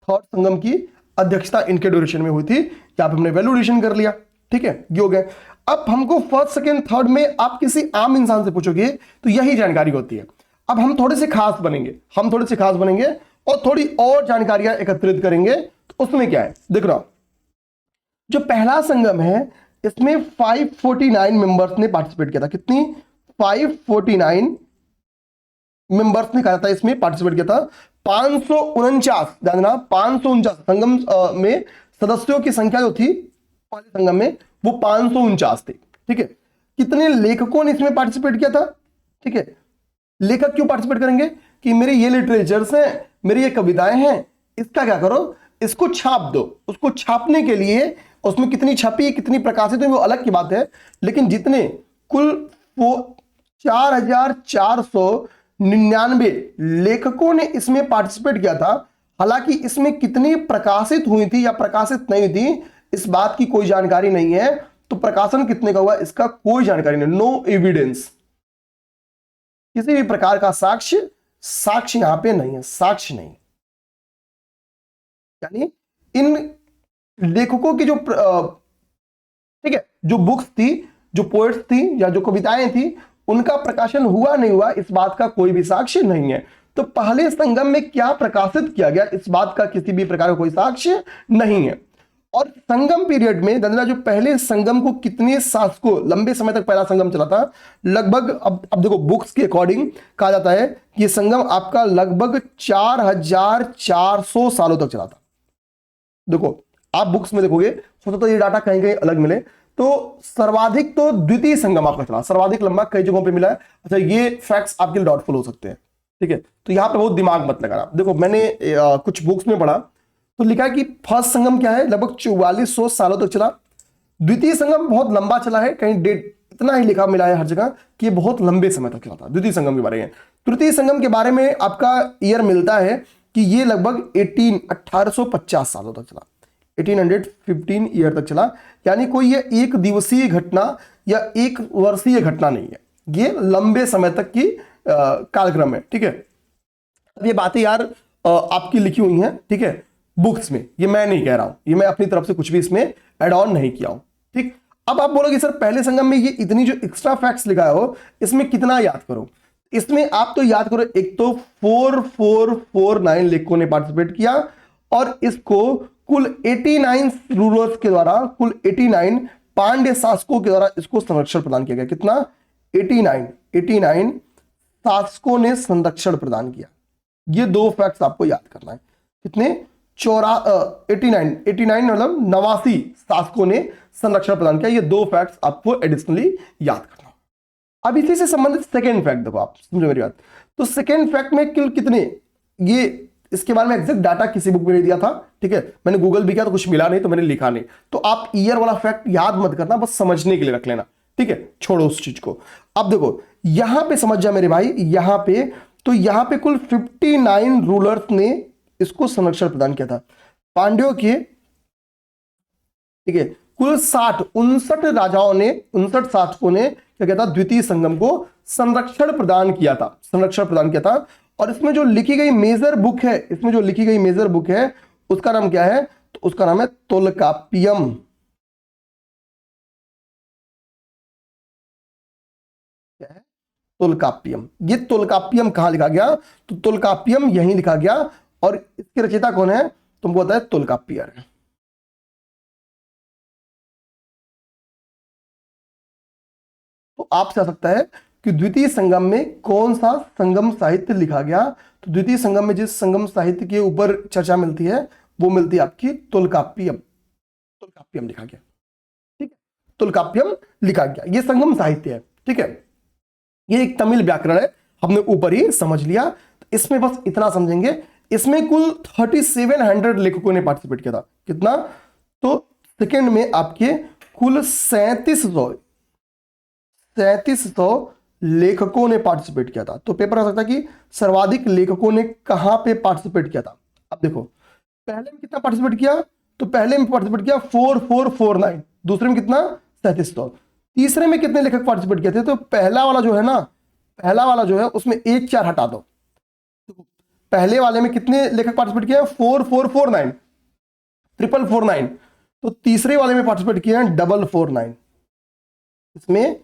थर्ड संगम की अध्यक्षता इनके ड्यूरेशन में हुई थी। यहां पे हमने वैल्यूएशन कर लिया, ठीक है, ये हो गए। अब हमको फर्स्ट सेकंड थर्ड में आप किसी आम इंसान से पूछोगे तो यही जानकारी होती है। अब हम थोड़े से खास बनेंगे, हम थोड़े से खास बनेंगे और थोड़ी और जानकारियां एकत्रित करेंगे। तो उसमें क्या है देख रहा, जो पहला संगम है इसमें 549 मेंबर्स ने पार्टिसिपेट किया था। कितनी, 549 मेंबर्स ने कहा था इसमें पार्टिसिपेट किया था। 549, ध्यान देना, 549 संगम में सदस्यों की संख्या जो थी पहले संगम में वो 549 थे, ठीक है। कितने लेखकों ने इसमें पार्टिसिपेट किया था, ठीक है। लेखक क्यों पार्टिसिपेट करेंगे कि मेरे ये लिटरेचर्स हैं, मेरी ये कविताएं हैं, इसका क्या करो, इसको छाप दो। उसको छापने के लिए उसमें कितनी छपी कितनी प्रकाशित हुई वो अलग की बात है, लेकिन जितने कुल वो 4499 लेखकों ने इसमें पार्टिसिपेट किया था। हालांकि इसमें कितनी प्रकाशित हुई थी या प्रकाशित नहीं थी इस बात की कोई जानकारी नहीं है, तो प्रकाशन कितने का हुआ इसका कोई जानकारी नहीं, नो एविडेंस, किसी भी प्रकार का साक्ष्य यहां पे नहीं है, साक्ष्य नहीं, यानी इन लेखकों की जो ठीक है, जो बुक्स थी, जो पोएट्स थी या जो कविताएं थी, उनका प्रकाशन हुआ नहीं हुआ इस बात का कोई भी साक्ष्य नहीं है। तो पहले संगम में क्या प्रकाशित किया गया इस बात का किसी भी प्रकार का कोई साक्ष्य नहीं है। और संगम पीरियड में दंडना जो पहले संगम को कितने शासकों, लंबे समय तक पहला संगम चला था, लगभग अब देखो बुक्स के अकॉर्डिंग कहा जाता है कि ये संगम आपका लगभग 4400 सालों तक चला था। देखो आप बुक्स में देखोगे, हो सकता है ये डाटा कहीं कहीं अलग मिले, तो सर्वाधिक तो द्वितीय संगम आपका चला, सर्वाधिक लंबा कई जगहों पे मिला है। अच्छा ये फैक्ट्स आपके लिए डाउटफुल हो सकते हैं, ठीक है, तो यहां पे बहुत दिमाग मत लगाना। देखो मैंने कुछ बुक्स में पढ़ा तो लिखा कि फर्स्ट संगम क्या है, लगभग 4400 सालों तक चला। द्वितीय संगम बहुत लंबा चला है, कहीं डेट इतना ही लिखा मिला है हर जगह कि बहुत लंबे समय तक चला था द्वितीय संगम के बारे में। तृतीय संगम के बारे में आपका ईयर मिलता है कि ये लगभग 1850 सालों तक चला, 1815 ईयर तक चला। यानी कोई ये एक दिवसीय घटना या एक वर्षीय घटना नहीं है, ये लंबे समय तक की कालक्रम है, ठीक है। अब ये बातें यार आपकी लिखी हुई हैं, ठीक है, बुक्स में, ये मैं नहीं कह रहा हूं, ये मैं अपनी तरफ से कुछ भी इसमें एड ऑन नहीं किया हूं, ठीक। अब आप बोलोगे सर पहले संगम में ये इतनी जो एक्स्ट्रा फैक्ट्स लिखा हो इसमें कितना याद करो। इसमें आप तो याद करो, एक तो 4449 लेखकों ने पार्टिसिपेट किया और इसको कुल 89 रूलर्स के द्वारा, कुल 89 पांड्य शासकों के द्वारा इसको संरक्षण प्रदान किया गया। कितना? 89 शासकों ने संरक्षण प्रदान किया। ये दो फैक्ट्स आपको याद करना है। कितने? 89 मतलब 89 शासकों ने संरक्षण प्रदान किया। ये दो फैक्ट्स आपको एडिशनली याद करना। अब इसी से संबंधित सेकेंड फैक्ट देखो, आप समझो मेरी बात। तो सेकेंड फैक्ट में कुल कितने, ये इसके बारे में एग्जैक्ट डाटा किसी बुक में नहीं दिया था, ठीक है, मैंने गूगल भी किया तो कुछ मिला नहीं, तो मैंने लिखा नहीं। तो आप ईयर वाला फैक्ट याद मत करना, बस समझने के लिए रख लेना, ठीक है, छोड़ो उस चीज को। अब देखो यहां पे समझ जा मेरे भाई, यहां पे तो यहां पे कुल 59 रूलर्स ने इसको संरक्षण प्रदान किया था। पांड्यों के, ठीक है, कुल 59 राजाओं ने, 59 शासकों ने क्या किया था, द्वितीय संगम को संरक्षण प्रदान किया था, संरक्षण प्रदान किया था। और इसमें जो लिखी गई मेजर बुक है, इसमें जो लिखी गई मेजर बुक है उसका नाम क्या है? तो उसका नाम है तोलकाप्पियम। क्या है? तोलकाप्पियम। ये तोलकाप्पियम कहां लिखा गया? तो तोलकाप्पियम यहीं लिखा गया। और इसके रचयिता कौन है? तुमको पता है, तोलकाप्पियर। तो आपसे आ सकता है कि द्वितीय संगम में कौन सा संगम साहित्य लिखा गया? तो द्वितीय संगम में जिस संगम साहित्य के ऊपर चर्चा मिलती है वो मिलती है आपकी तोलकाप्पियम। तोलकाप्पियम लिखा गया, ठीक है, तोलकाप्पियम लिखा गया। ये संगम साहित्य है, ठीक है। ये एक तमिल व्याकरण है, हमने ऊपर ही समझ लिया। तो इसमें बस इतना समझेंगे, इसमें कुल 3700 लेखकों ने पार्टिसिपेट किया था। कितना? तो सेकेंड में आपके कुल 3700 लेखकों ने पार्टिसिपेट किया था। तो पेपर आ सकता है कि सर्वाधिक लेखकों ने कहां पे पार्टिसिपेट किया था। अब देखो पहले में कितना पार्टिसिपेट किया? तो पहले में पार्टिसिपेट किया 4449, दूसरे में कितना? 3700। तीसरे में कितने लेखक पार्टिसिपेट किए थे? तो पहला वाला जो है ना, पहला वाला जो है उसमें 1 4 हटा दो। तो पहले वाले में कितने लेखक पार्टिसिपेट किए? 4449, 449। तो तीसरे वाले में पार्टिसिपेट किए हैं 449। इसमें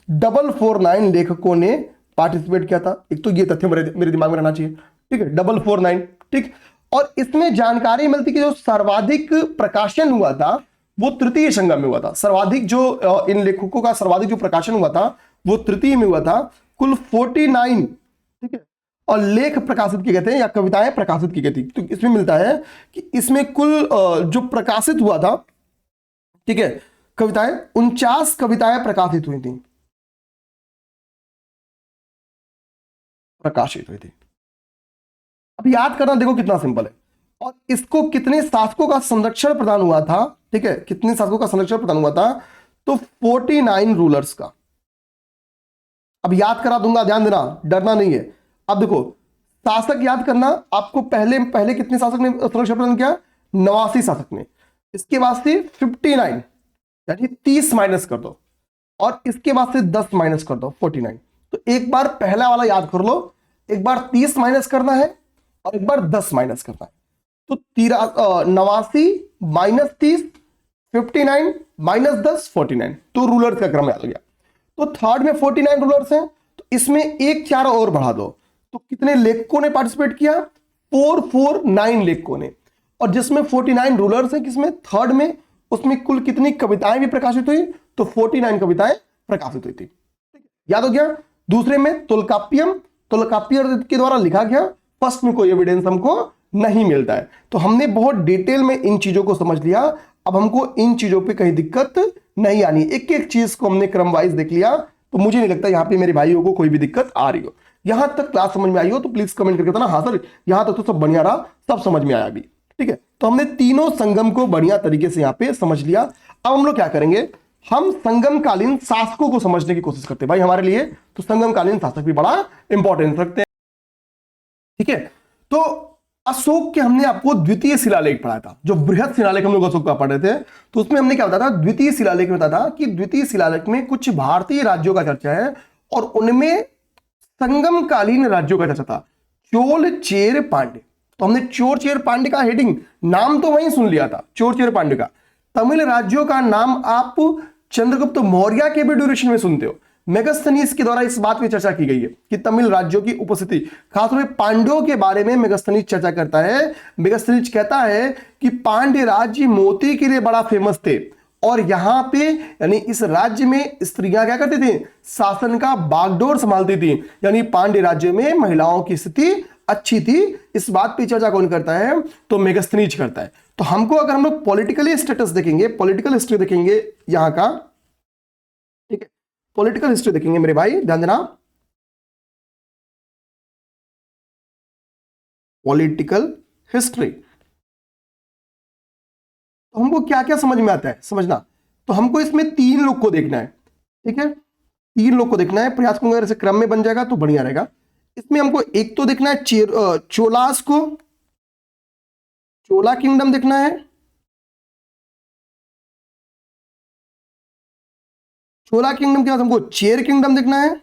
449 लेखकों ने पार्टिसिपेट किया था। एक तो ये तथ्य मेरे दिमाग में रहना चाहिए, ठीक है, 449, ठीक। और इसमें जानकारी मिलती कि जो सर्वाधिक प्रकाशन हुआ था वो तृतीय संगम में हुआ था। सर्वाधिक जो इन लेखकों का सर्वाधिक जो प्रकाशन हुआ था वो तृतीय में हुआ था, कुल 49, ठीक है। और लेख प्रकाशित किए गए थे या कविताएं प्रकाशित की गई थी। तो इसमें मिलता है कि इसमें कुल जो प्रकाशित हुआ था, ठीक है, कविताएं 49 कविताएं प्रकाशित हुई थी, प्रकाशित हुई थी। अब याद करना देखो कितना सिंपल है। और इसको कितने शासकों का संरक्षण प्रदान हुआ था, ठीक है, कितने शासकों का संरक्षण प्रदान हुआ था? तो 49 रूलर्स का। अब याद करा दूंगा, ध्यान देना, डरना नहीं है। अब देखो शासक याद करना आपको, पहले पहले कितने शासक ने संरक्षण प्रदान किया? 89 शासक ने। इसके बाद से 59 यानी 30 माइनस कर दो, और इसके बाद से 10 माइनस कर दो, 49। तो एक बार पहला वाला याद कर लो, एक बार 30 माइनस करना है और एक बार 10 माइनस करना है। तो 89 माइनस 30, 59 माइनस 10, 49। तो रूलर्स का क्रम याद हो गया। तो थर्ड में 49 रूलर्स हैं, तो इसमें एक 4 और बढ़ा दो, तो कितने लेखकों ने पार्टिसिपेट किया? 449 लेखकों ने। और जिसमें 49 रूलर्स हैं, किसमें? थर्ड में, उसमें कुल कितनी कविताएं भी प्रकाशित हुई? तो 49 कविताएं प्रकाशित हुई थी। याद हो गया। दूसरे में तुल्काप्पियम, तुल्काप्पियर के द्वारा लिखा गया। फर्स्ट में कोई एविडेंस हमको नहीं मिलता है। तो हमने बहुत डिटेल में इन चीजों को समझ लिया। अब हमको इन चीजों पे कहीं दिक्कत नहीं आनी। एक एक चीज को हमने क्रम वाइज देख लिया, तो मुझे नहीं लगता यहां पे मेरे भाइयों को कोई भी दिक्कत आ रही हो। यहां तक क्लास समझ में आई हो तो प्लीज कमेंट करके बताना हाँ सर यहां तक तो सब बढ़िया रहा, सब समझ में आया भी। ठीक है, तो हमने तीनों संगम को बढ़िया तरीके से यहां पे समझ लिया। अब हम लोग क्या करेंगे, हम संगमकालीन शासकों को समझने की कोशिश करते हैं। भाई हमारे लिए तो संगमकालीन शासक भी बड़ा इंपॉर्टेंस रखते हैं। ठीक है, तो अशोक के हमने आपको द्वितीय शिलालेख पढ़ाया था। जो बृहद शिलालेख हम लोग अशोक का पढ़ रहे थे, तो उसमें हमने क्या बताया था, द्वितीय शिलालेख में बताया था कि द्वितीय शिलालेख में कुछ भारतीय राज्यों का चर्चा है और उनमें संगमकालीन राज्यों का चर्चा था, चोल चेर पांड्य। तो हमने चोर चेर पांड्य का हेडिंग नाम तो वहीं सुन लिया था, चोर चेर पांड्य का। तमिल राज्यों का नाम आप चंद्रगुप्त मौर्य के भी ड्यूरेशन में सुनते हो। मेगास्थनीज के द्वारा इस बात की चर्चा की गई है कि तमिल राज्यों की उपस्थिति, खासतौर पर पांड्यों के बारे में मेगास्थनीज चर्चा करता है। मेगास्थनीज कहता है कि पांड्य राज्य मोती के लिए बड़ा फेमस थे और यहां पे यानी इस राज्य में स्त्रियां क्या करती थी, शासन का बागडोर संभालती थी। यानी पांड्य राज्य में महिलाओं की स्थिति अच्छी थी। इस बात पे चर्चा कौन करता है, तो मेगास्थनीज करता है। तो हमको अगर हम लोग पॉलिटिकली स्टेटस देखेंगे, पॉलिटिकल हिस्ट्री देखेंगे यहां का, ठीक है, पॉलिटिकल हिस्ट्री देखेंगे मेरे भाई, ध्यान देना, पॉलिटिकल हिस्ट्री, तो हमको क्या क्या समझ में आता है समझना। तो हमको इसमें 3 लोग को देखना है। ठीक है, 3 लोग को देखना है। प्रयास करूंगा अगर क्रम में बन जाएगा तो बढ़िया रहेगा। इसमें हमको एक तो देखना है चोलास को, चोला किंगडम देखना है। चोला किंगडम के बाद हमको चेर किंगडम देखना है।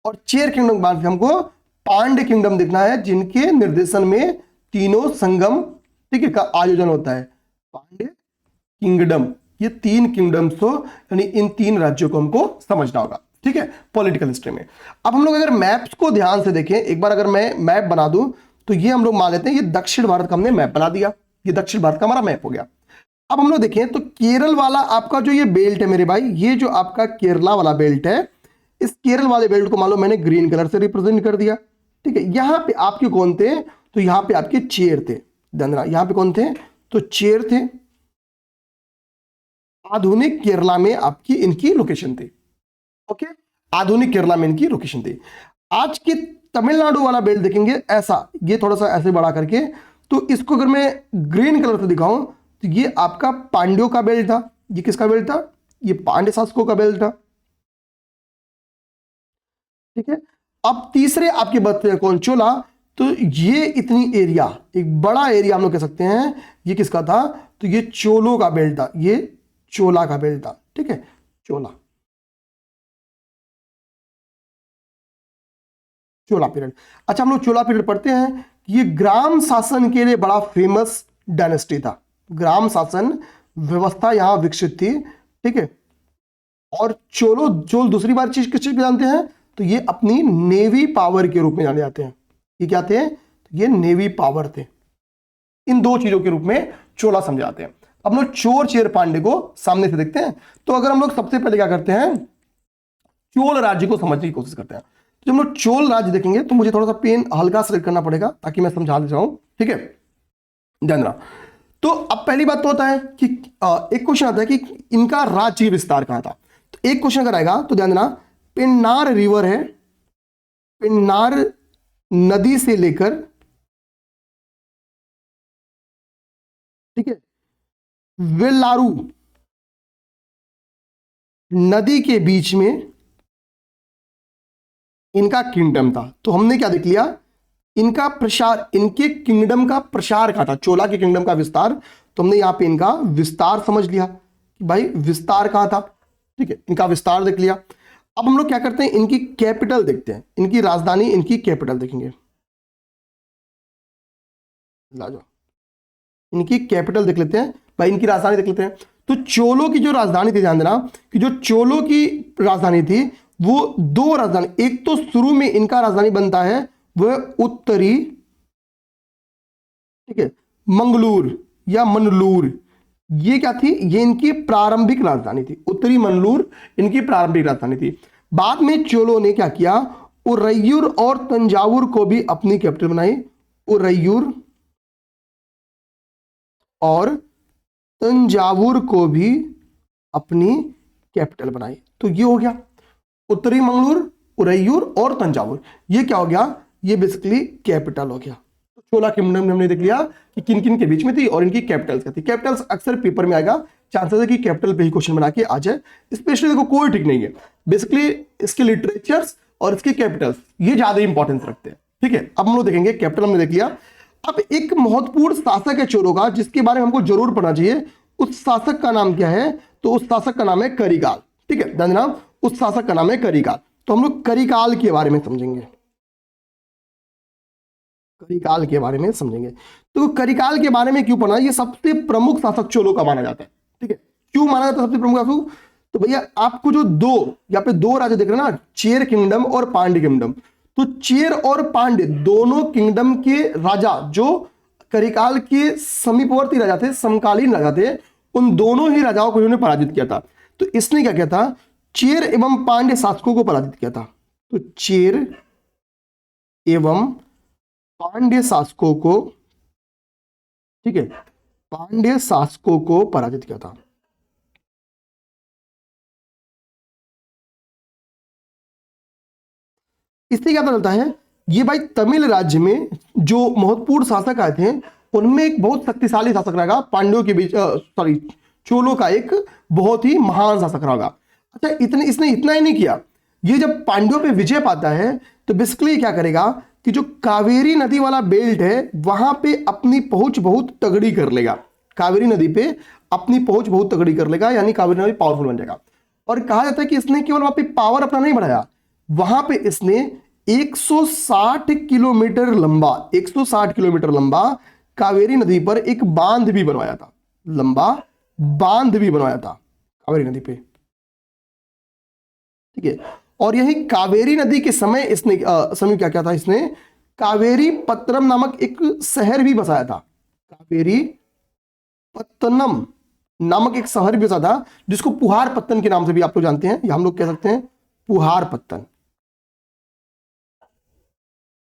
और चेर किंगडम के बाद हमको पांड्य किंगडम देखना है, जिनके निर्देशन में तीनों संगम, ठीक है, का आयोजन होता है। पांड्य किंगडम, ये 3 किंगडम्स हो, यानी इन 3 राज्यों को हमको समझना होगा। ठीक है, पॉलिटिकल हिस्ट्री में। अब हम लोग अगर मैप्स को ध्यान से देखें, एक बार अगर मैं मैप बना दूं, तो ये हम लोग मान लेते हैं ये दक्षिण भारत का हमने मैप बना दिया। ये दक्षिण भारत का हमारा मैप हो गया। अब हम लोग देखें तो केरल वाला आपका जो ये बेल्ट है मेरे भाई, ये जो आपका केरला वाला बेल्ट है, इस केरल वाले बेल्ट को मान लो मैंने ग्रीन कलर से रिप्रेजेंट कर दिया। ठीक है, यहां पे आपके कौन थे, तो यहां पे आपके चेर थे। ध्यान देना, यहां पे कौन थे, तो चेर थे। आधुनिक केरला में आपकी इनकी लोकेशन थी। ओके, आधुनिक केरला में इनकी लोकेशन थी। आज के तमिलनाडु वाला बेल्ट देखेंगे ऐसा, ये थोड़ा सा ऐसे बड़ा करके, तो इसको अगर मैं ग्रीन कलर से दिखाऊं तो ये आपका पांड्यों का बेल्ट था। ये किसका बेल्ट था, ये पांड्य शासकों का बेल्ट था। ठीक है, अब तीसरे आपके बचते हैं कौन, चोला। तो ये इतनी एरिया, एक बड़ा एरिया हम लोग कह सकते हैं, ये किसका था, तो ये चोलों का बेल्ट था, ये चोला का बेल्ट था। ठीक है, चोला, चोला पीरियड। अच्छा, हम लोग चोला पीरियड पढ़ते हैं। ये ग्राम शासन के लिए बड़ा फेमस डायनेस्टी था। ग्राम शासन व्यवस्था यहां विकसित थी। ठीक है, और चोल दूसरी बार चीज किस चीज पे जानते हैं, तो ये अपनी नेवी पावर के रूप में जाने जाते हैं। ये क्या थे, तो ये नेवी पावर थे। इन 2 चीजों के रूप में चोला समझे जाते हैं। अब लोग चोर चेर पांडे को सामने से देखते हैं। तो अगर हम लोग सबसे पहले क्या करते हैं, चोल राज्य को समझने की कोशिश करते हैं। जब हम लोग चोल राज्य देखेंगे तो मुझे थोड़ा सा पेन हल्का सेलेक्ट करना पड़ेगा ताकि मैं समझा दे जाऊं। ठीक है, ध्यान रहा। तो अब पहली बात तो होता है कि एक क्वेश्चन आता है कि इनका राज्य विस्तार कहां था। तो एक क्वेश्चन अगर आएगा तो ध्यान देना, पेन्नार रिवर है, पेन्नार नदी से लेकर, ठीक है, वेल्लारू नदी के बीच में इनका किंगडम था। तो हमने क्या देख लिया, इनका प्रसार, इनके किंगडम का प्रसार कहां था, चोला के किंगडम का विस्तार। तो हमने यहां पे इनका विस्तार समझ लिया कि भाई विस्तार कहां था। ठीक है, इनका विस्तार देख लिया। अब हम लोग क्या करते हैं, इनकी कैपिटल देखते हैं, इनकी राजधानी, इनकी कैपिटल देखेंगे। ला जाओ, इनकी कैपिटल देख लेते हैं भाई, इनकी राजधानी देख लेते हैं। तो चोलों की जो राजधानी थी, ध्यान देना कि जो चोलों की राजधानी थी वो दो राजधानी, एक तो शुरू में इनका राजधानी बनता है वह उत्तरी, ठीक है, मंगलूर या मनलूर, ये क्या थी, ये इनकी प्रारंभिक राजधानी थी। उत्तरी मनलूर इनकी प्रारंभिक राजधानी थी। बाद में चोलों ने क्या किया, उरैयूर और तंजावुर को भी अपनी कैपिटल बनाई। उरैयूर और तंजावुर को भी अपनी कैपिटल बनाई। तो ये हो गया उत्तरी मंगलूर, उरैयूर और तंजावुर, ये क्या हो गया, ये बेसिकली कैपिटल हो गया। तो चोला किंगडम में हमने देख लिया कि किन किन के बीच में थी और इनकी कैपिटल्स क्या थी। कैपिटल्स अक्सर पेपर में आएगा, चांसेस है कि कैपिटल पे ही क्वेश्चन बना के आ जाए। स्पेशली देखो कोई ठीक नहीं है, बेसिकली इसके लिटरेचर्स और इसके कैपिटल्स ये ज्यादा इंपॉर्टेंस रखते हैं। ठीक है, अब हम लोग देखेंगे कैपिटल हमने देख लिया। अब एक महत्वपूर्ण शासक है चोलों का जिसके बारे में हमको जरूर पढ़ना चाहिए। उस शासक का नाम क्या है, तो उस शासक का नाम है करिकाल। ठीक है, ध्यान देना, उस शासक का नाम है करिकाल। तो हम लोग करिकाल के बारे में समझेंगे, करिकाल के बारे में समझेंगे। तो करिकाल के बारे में क्यों पढ़ना, ये सबसे प्रमुख शासक चोलों का माना जाता है। ठीक है, क्यों माना जाता है सबसे प्रमुख शासक, तो भैया आपको जो दो यहाँ पे दो राजा देख रहे हैं ना, चेर किंगडम और पांड्य किंगडम, तो चेर और पांड्य दोनों किंगडम के राजा जो करिकाल के समीपवर्ती राजा थे, समकालीन राजा थे, उन दोनों ही राजाओं को इन्होंने पराजित किया था। तो इसने क्या किया था, चेर एवं पांड्य शासकों को पराजित किया था। तो चेर एवं पांड्य शासकों को, ठीक है, पांड्य शासकों को पराजित किया था। इससे क्या पता चलता है, ये भाई तमिल राज्य में जो महत्वपूर्ण शासक आए थे उनमें एक बहुत शक्तिशाली शासक रहेगा, पांड्यों के बीच सॉरी चोलों का एक बहुत ही महान शासक रहेगा। अच्छा, इसने इतना ही नहीं किया, ये जब पांड्यों पे विजय पाता है तो बेसिकली क्या करेगा कि जो कावेरी नदी वाला बेल्ट है वहां पे अपनी पहुंच बहुत तगड़ी कर लेगा। कावेरी नदी पे अपनी पहुंच बहुत तगड़ी कर लेगा, यानी कावेरी नदी पावरफुल बन जाएगा। और कहा जाता है कि इसने केवल वहां पे पावर अपना नहीं बढ़ाया, वहां पे इसने 160 किलोमीटर लंबा, 160 किलोमीटर लंबा कावेरी नदी पर एक बांध भी बनवाया था। लंबा बांध भी बनवाया था कावेरी नदी पे। ठीक है, और यही कावेरी नदी के समय इसने समय क्या क्या था, इसने कावेरी पत्तनम नामक एक शहर भी बसाया था। कावेरी पत्तनम नामक एक शहर भी बसा था, जिसको पुहार पत्तन के नाम से भी आप लोग जानते हैं, या हम लोग कह सकते हैं पुहार पत्तन।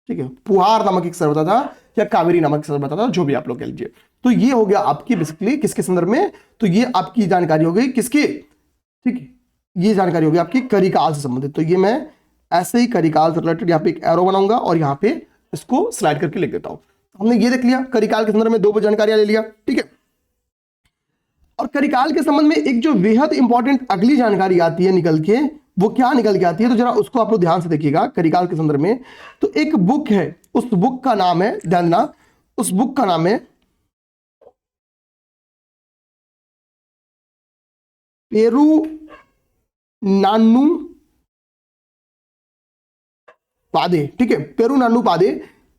ठीक है, पुहार नामक एक शहर बता था या कावेरी नामक शहर बता था, जो भी आप लोग कह लीजिए। तो ये हो गया आपकी बेसिकली किसके संदर्भ में, तो ये आपकी जानकारी हो गई किसकी, ठीक है, ये जानकारी होगी आपकी करिकाल से संबंधित। तो ये मैं ऐसे ही करिकाल से रिलेटेड यहाँ पे एक एरो बनाऊंगा और यहाँ पे इसको स्लाइड करके लिख देता हूं। हमने ये देख लिया करिकाल के संदर्भ में दो जानकारियां ले लिया। ठीक है, और करिकाल के संबंध में एक जो बेहद इंपॉर्टेंट अगली जानकारी आती है निकल के, वो क्या निकल के आती है, तो जरा उसको आप लोग ध्यान से देखिएगा। करिकाल के संदर्भ में तो एक बुक है, उस बुक का नाम है, ध्यान देना, उस बुक का नाम है पेरू नान्नू पादे। ठीक है, पेरू नान्नू पादे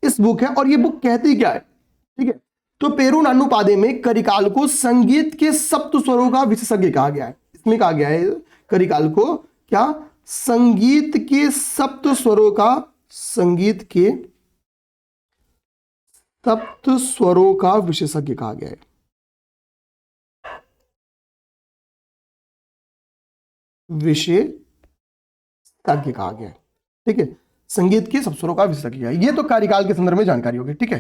इस बुक है, और ये बुक कहती क्या है, ठीक है, तो पेरू नान्नू पादे में करिकाल को संगीत के सप्त स्वरों का विशेषज्ञ कहा गया है। इसमें कहा गया है करिकाल को क्या, संगीत के सप्त स्वरों का, संगीत के सप्त स्वरों का विशेषज्ञ कहा गया है। विशेषज्ञ कहा गया है। ठीक है, संगीत के सप्त स्वरों का विशेषज्ञ है। ये तो करिकाल के संदर्भ में जानकारी होगी। ठीक है,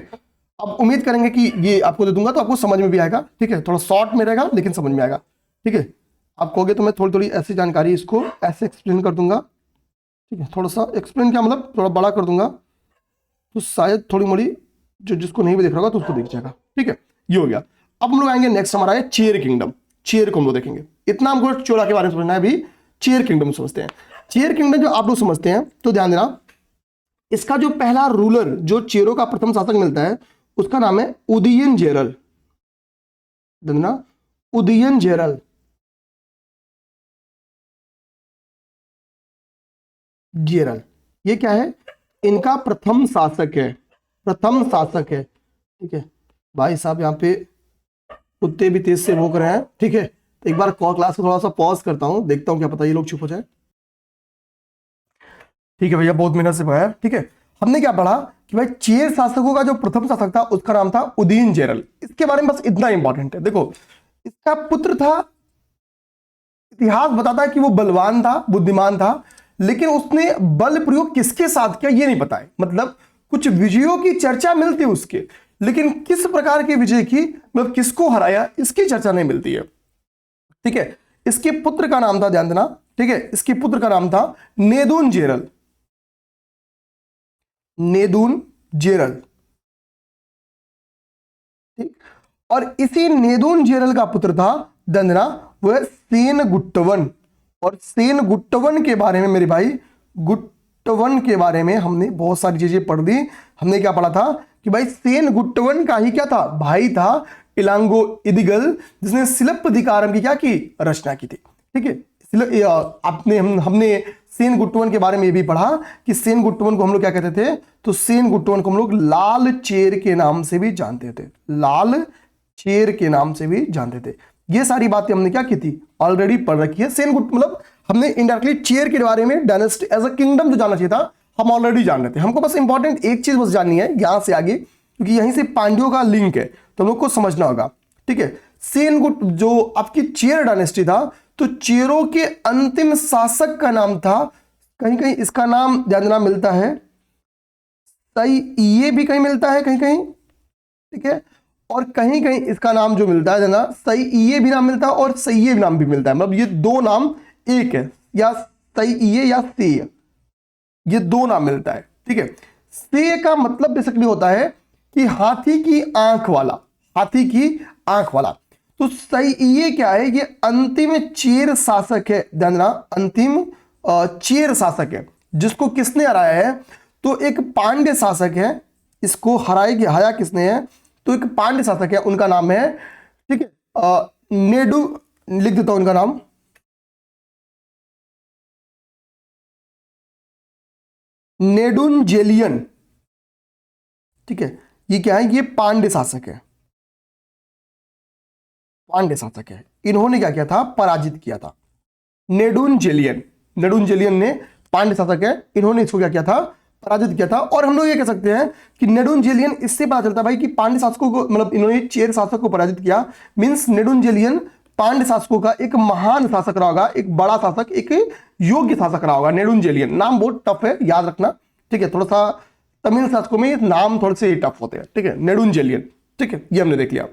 अब उम्मीद करेंगे कि ये आपको दे दूंगा तो आपको समझ में भी आएगा। ठीक है, थोड़ा शॉर्ट में रहेगा लेकिन समझ में आएगा। ठीक है, आप कहोगे तो मैं थोड़ी थोड़ी ऐसी जानकारी इसको ऐसे एक्सप्लेन कर दूंगा। ठीक है, थोड़ा सा एक्सप्लेन क्या मतलब थोड़ा बड़ा कर दूंगा, तो शायद थोड़ी मोड़ी जो जिसको नहीं भी देख रहा होगा तो उसको दिख जाएगा। ठीक है, ये हो गया। अब हम लोग आएंगे नेक्स्ट, हमारा है चेर किंगडम। चेर को हम लोग देखेंगे। इतना हमको चोला के बारे में समझना है, अभी चेर किंगडम समझते हैं। चेर किंगडम जो आप लोग समझते हैं तो ध्यान देना, इसका जो पहला रूलर, जो चेरों का प्रथम शासक मिलता है, उसका नाम है उदयन जेरल। देना, उदयन जेरल। जेरल, ये क्या है, इनका प्रथम शासक है, प्रथम शासक है। ठीक है भाई साहब, यहाँ पे कुत्ते भी तेज से भौंक रहे हैं। ठीक है, तो एक बार क्लास को थोड़ा सा पॉज करता हूँ, देखता हूँ क्या पता ये लोग चुप हो जाए। ठीक है भैया, बहुत मेहनत से पढ़ाया। ठीक है, हमने क्या पढ़ा कि भाई चेर शासकों का जो प्रथम शासक था उसका नाम था उदयन जेरल। इसके बारे में बस इतना इंपॉर्टेंट है, देखो इसका पुत्र था, इतिहास बताता है कि वो बलवान था, बुद्धिमान था, लेकिन उसने बल प्रयोग किसके साथ किया ये नहीं पता है। मतलब कुछ विजयों की चर्चा मिलती है उसके, लेकिन किस प्रकार के विजय की, मतलब किसको हराया, इसकी चर्चा नहीं मिलती है। ठीक है, इसके पुत्र का नाम था, ध्यान देना, ठीक है, इसके पुत्र का नाम था नेदुन जेरल, नेदुन जेरल। ठीक, और इसी नेदुन जेरल का पुत्र था दंदना, वह सेन गुट्टवन। और सेन गुट्टवन के बारे में मेरे भाई, गुट्टवन के बारे में हमने बहुत सारी चीजें पढ़ ली। हमने क्या पढ़ा था कि भाई सेन गुट्टवन का ही क्या था, भाई था इलांगो इदिगल, जिसने शिलप्पधिकारम की क्या की, रचना की थी। ठीक है, हमने सेन गुट्टवन के बारे में ये भी पढ़ा कि सेन गुट्टवन को हम लोग क्या कहते थे, तो सेन गुट्टवन को हम लोग लाल चेर के नाम से भी जानते थे, लाल चेर के नाम से भी जानते थे। ये सारी बातें हमने क्या की थी, ऑलरेडी पढ़ रखी है। सेन गुट मतलब हमने इनडायरेक्टली चेर के बारे में, डायनेस्टी एज अ किंगडम जो जानना चाहिए था, हम ऑलरेडी जान रहे थे। हमको बस इंपॉर्टेंट एक चीज बस जाननी है यहां से आगे, क्योंकि यहीं से पांड्यों का लिंक है, तो हम लोग को समझना होगा। ठीक है, सेन गुट जो आपकी चेर डायनेस्टी था, तो चेरों के अंतिम शासक का नाम था, कहीं कहीं इसका नाम ध्यान देना मिलता है सई, ये भी कहीं मिलता है कहीं कहीं। ठीक है, और कहीं कहीं इसका नाम जो मिलता है ना, सई ये भी नाम मिलता है और सई ये नाम भी मिलता है। मतलब ये दो नाम एक है, या सई ये या से, ये दो नाम मिलता है। ठीक है, से का मतलब बेसिकली होता है कि हाथी की आंख वाला, हाथी की आंख वाला। तो सई ये क्या है, ये अंतिम चेर शासक है, ध्यान देना, अंतिम चेर शासक है, जिसको किसने हराया है, तो एक पांड्य शासक है, इसको हराया किसने है, तो एक पांड्य शासक है, उनका नाम है, ठीक है, नेडू, लिख देता हूं उनका नाम, नेडुंजेलियन। ठीक है, ये क्या है, ये पांड्य शासक है, पांड्य शासक है। इन्होंने क्या किया था, पराजित किया था, नेडुंजेलियन, नेडुंजेलियन ने, पांड्य शासक है, इन्होंने इसको क्या किया था, पराजित किया था। और हम लोग ये कह सकते हैं कि नेडुंजेलियन, इससे पता चलता है भाई कि पांड्य शासकों को, मतलब इन्होंने चेर शासक को पराजित किया, मींस नेडुंजेलियन पांड्य शासकों का एक महान शासक रहा होगा, एक बड़ा शासक, एक योग्य शासक रहा होगा। नेडुंजेलियन नाम बहुत टफ है, याद रखना। ठीक है, थोड़ा सा तमिल शासकों में नाम थोड़े से टफ होते हैं। ठीक है, नेडुंजेलियन। ठीक है, ये हमने देख लिया।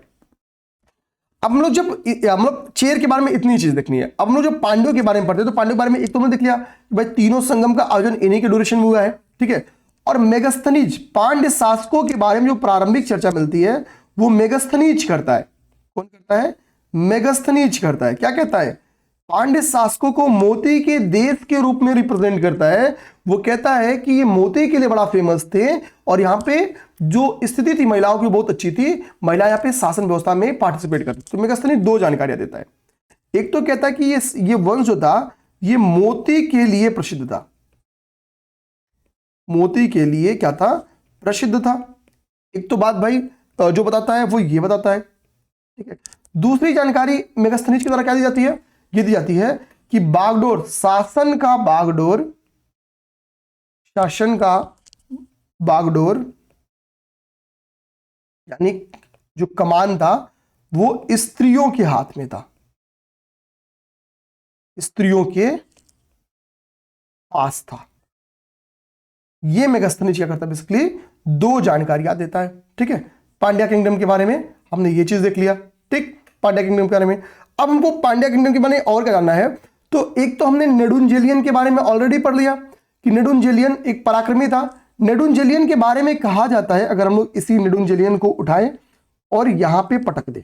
अब हम लोग जब मतलब चेर के बारे में इतनी चीज देखनी है, अब हम लोग जब पांड्यों के बारे में पढ़ते हैं, तो पांड्यों के बारे में एक तो हमने देख लिया भाई तीनों संगम का आयोजन इन्हीं के ड्यूरेशन में हुआ है। ठीक है, और मेगस्थनीज, पांड्य शासकों के बारे में जो प्रारंभिक चर्चा मिलती है वो मेगस्थनीज करता है। कौन करता है, मेगस्थनीज करता है। क्या कहता है, पांड्य शासकों को मोती के देश के रूप में रिप्रेजेंट करता है। वो कहता है कि ये मोती के लिए बड़ा फेमस थे, और यहाँ पे जो स्थिति थी महिलाओं की बहुत अच्छी थी, महिला यहाँ पे शासन व्यवस्था में पार्टिसिपेट करती। तो मेगस्थनीज दो जानकारियां देता है। एक तो कहता है कि ये वंश जो था ये मोती के लिए प्रसिद्ध था, मोती के लिए क्या था, प्रसिद्ध था। एक तो बात भाई जो बताता है वो ये बताता है। ठीक है, दूसरी जानकारी मेगस्थनीज के द्वारा क्या दी जाती है, ये दी जाती है कि बागडोर, शासन का बागडोर, शासन का बागडोर, यानी जो कमान था वो स्त्रियों के हाथ में था, स्त्रियों के पास था। ये मेगस्थनीज क्या करता है, बेसिकली दो जानकारियां देता है। ठीक है, पांड्या किंगडम के बारे में हमने ये चीज देख लिया। ठीक, पांड्या किंगडम के बारे में अब हमको पांड्या किंगडम के बारे में और क्या जानना है, तो एक तो हमने नेडुंजेलियन के बारे में ऑलरेडी पढ़ लिया कि नेडुंजेलियन एक पराक्रमी था। नेडुंजेलियन के बारे में कहा जाता है, अगर हम लोग इसी नेडुंजेलियन को उठाएं और यहां पे पटक दे,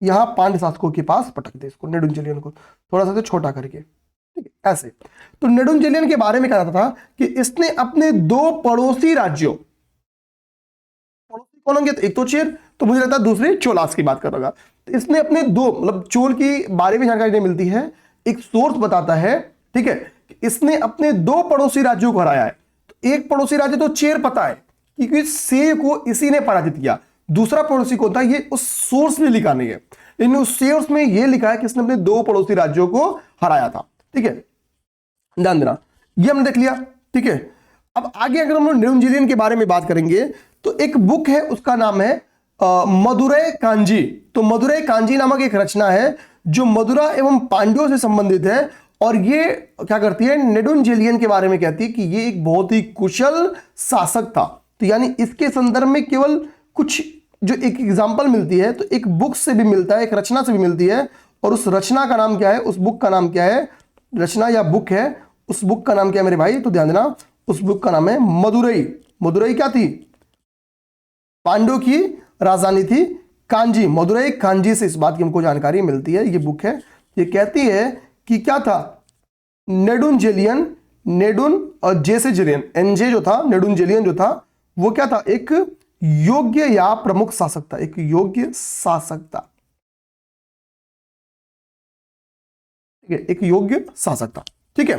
यहां पांड्य शासकों के पास पटक दे इसको, नेडुंजेलियन को थोड़ा सा छोटा करके, ठीक है, ऐसे। तो नेडुंजेलियन के बारे में कहा जाता था कि इसने अपने दो पड़ोसी राज्यों, पड़ोसी कौन होंगे, तो एक तो चेर, तो मुझे लगता है दूसरे चोलास की बात कर रहा। तो इसने अपने दो, मतलब चोल की बारे में जानकारी नहीं मिलती है, एक सोर्स बताता है, ठीक है, इसने अपने 2 पड़ोसी राज्यों को हराया है। तो एक पड़ोसी राज्य तो चेर पता है क्योंकि से को इसी ने पराजित किया, दूसरा पड़ोसी कौन था ये उस सोर्स में लिखा नहीं है, लेकिन उस सोर्स में ये लिखा है कि इसने अपने 2 पड़ोसी राज्यों को हराया था। ठीक है, ध्यान देना, ये हमने देख लिया। ठीक है, अब आगे अगर हम नेडुंजिलियन के बारे में बात करेंगे तो एक बुक है, उसका नाम है मदुरै कांजी। तो मदुरै कांजी नामक एक रचना है जो मदुरा एवं पांड्यों से संबंधित है, और ये क्या करती है, नेडुंजिलियन के बारे में कहती है कि ये एक बहुत ही कुशल शासक था। तो यानी इसके संदर्भ में केवल कुछ जो एक एग्जांपल मिलती है, तो एक बुक से भी मिलता है, एक रचना से भी मिलती है, और उस रचना का नाम क्या है, उस बुक का नाम क्या है, रचना या बुक है, उस बुक का नाम क्या है मेरे भाई, तो ध्यान देना, उस बुक का नाम है मदुरै। मदुरै क्या थी, पांड्यों की राजधानी थी। कांजी, मदुरै कांजी से इस बात की हमको जानकारी मिलती है, ये बुक है, ये कहती है कि क्या था, नेडुंजिलियन, नेडुन और जे से जिलियन, एनजे जो था, नेडुंजिलियन जो था वो क्या था, एक योग्य या प्रमुख शासक था, एक योग्य शासक था। ठीक है, एक योग्य शासक था। ठीक है,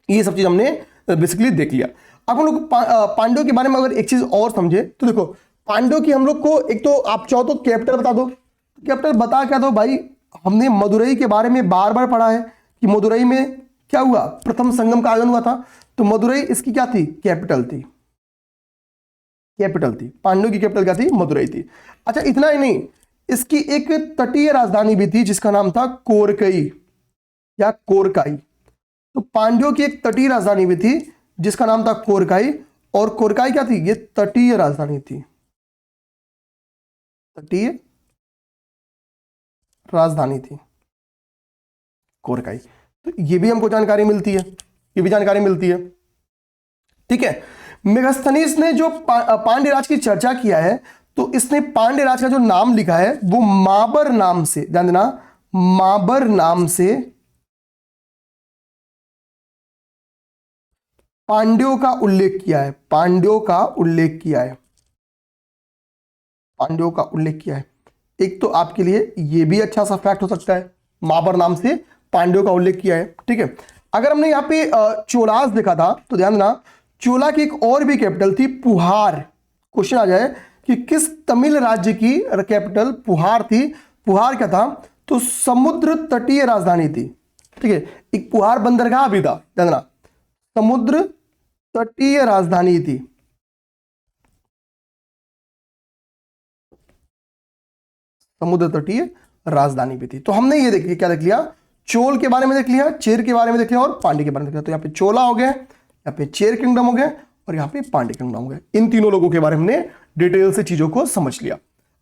ये सब चीज हमने बेसिकली देख लिया। अब हम लोग पांड्यों के बारे में अगर एक चीज और समझे तो देखो, पांड्यों की हम लोग को एक तो आप चाहो तो कैपिटल बता दो, कैपिटल बता क्या दो भाई, हमने मदुरै के बारे में बार बार पढ़ा है कि मदुरै में क्या हुआ, प्रथम संगम का आगमन हुआ था, तो मदुरै इसकी क्या थी, कैपिटल थी, कैपिटल थी। पांड्यों की कैपिटल क्या थी, मदुरै थी। अच्छा, इतना ही नहीं, इसकी एक तटीय राजधानी भी थी जिसका नाम था कोरकई या कोरकाई। तो पांड्यों की एक तटीय राजधानी भी थी जिसका नाम था कोरकाई, और कोरकाई क्या थी, ये तटीय राजधानी थी, तटीय राजधानी थी कोरकाई। तो ये भी हमको जानकारी मिलती है, ये भी जानकारी मिलती है। ठीक है, मेगास्थनीज ने जो पांड्य राज की चर्चा किया है, तो इसने पांड्य राज का जो नाम लिखा है वो माबर नाम से, ध्यान देना, माबर नाम से पांड्यों का उल्लेख किया है, पांड्यों का उल्लेख किया है, पांड्यों का उल्लेख किया है। एक तो आपके लिए ये भी अच्छा सा फैक्ट हो सकता है, माबर नाम से पांड्यों का उल्लेख किया है। ठीक है, अगर हमने यहाँ पे चोलास देखा था तो ध्यान देना, चोला की एक और भी कैपिटल थी पुहार। क्वेश्चन आ जाए कि किस तमिल राज्य की कैपिटल पुहार थी, पुहार क्या था, तो समुद्र तटीय राजधानी थी। ठीक है, एक पुहार बंदरगाह भी था, ध्यान देना, समुद्र तटीय राजधानी थी। समुद्र तटीय राजधानी भी थी। तो हमने ये देख लिया, क्या देख लिया, चोल के बारे में देख लिया, चेर के बारे में देख लिया, और पांड्य के बारे में देख लिया। तो यहाँ पे चोला हो गया, यहाँ पे चेर किंगडम हो गया, और यहाँ पे पांड्य किंगडम हो गया। इन तीनों लोगों के बारे में हमने डिटेल से चीजों को समझ लिया।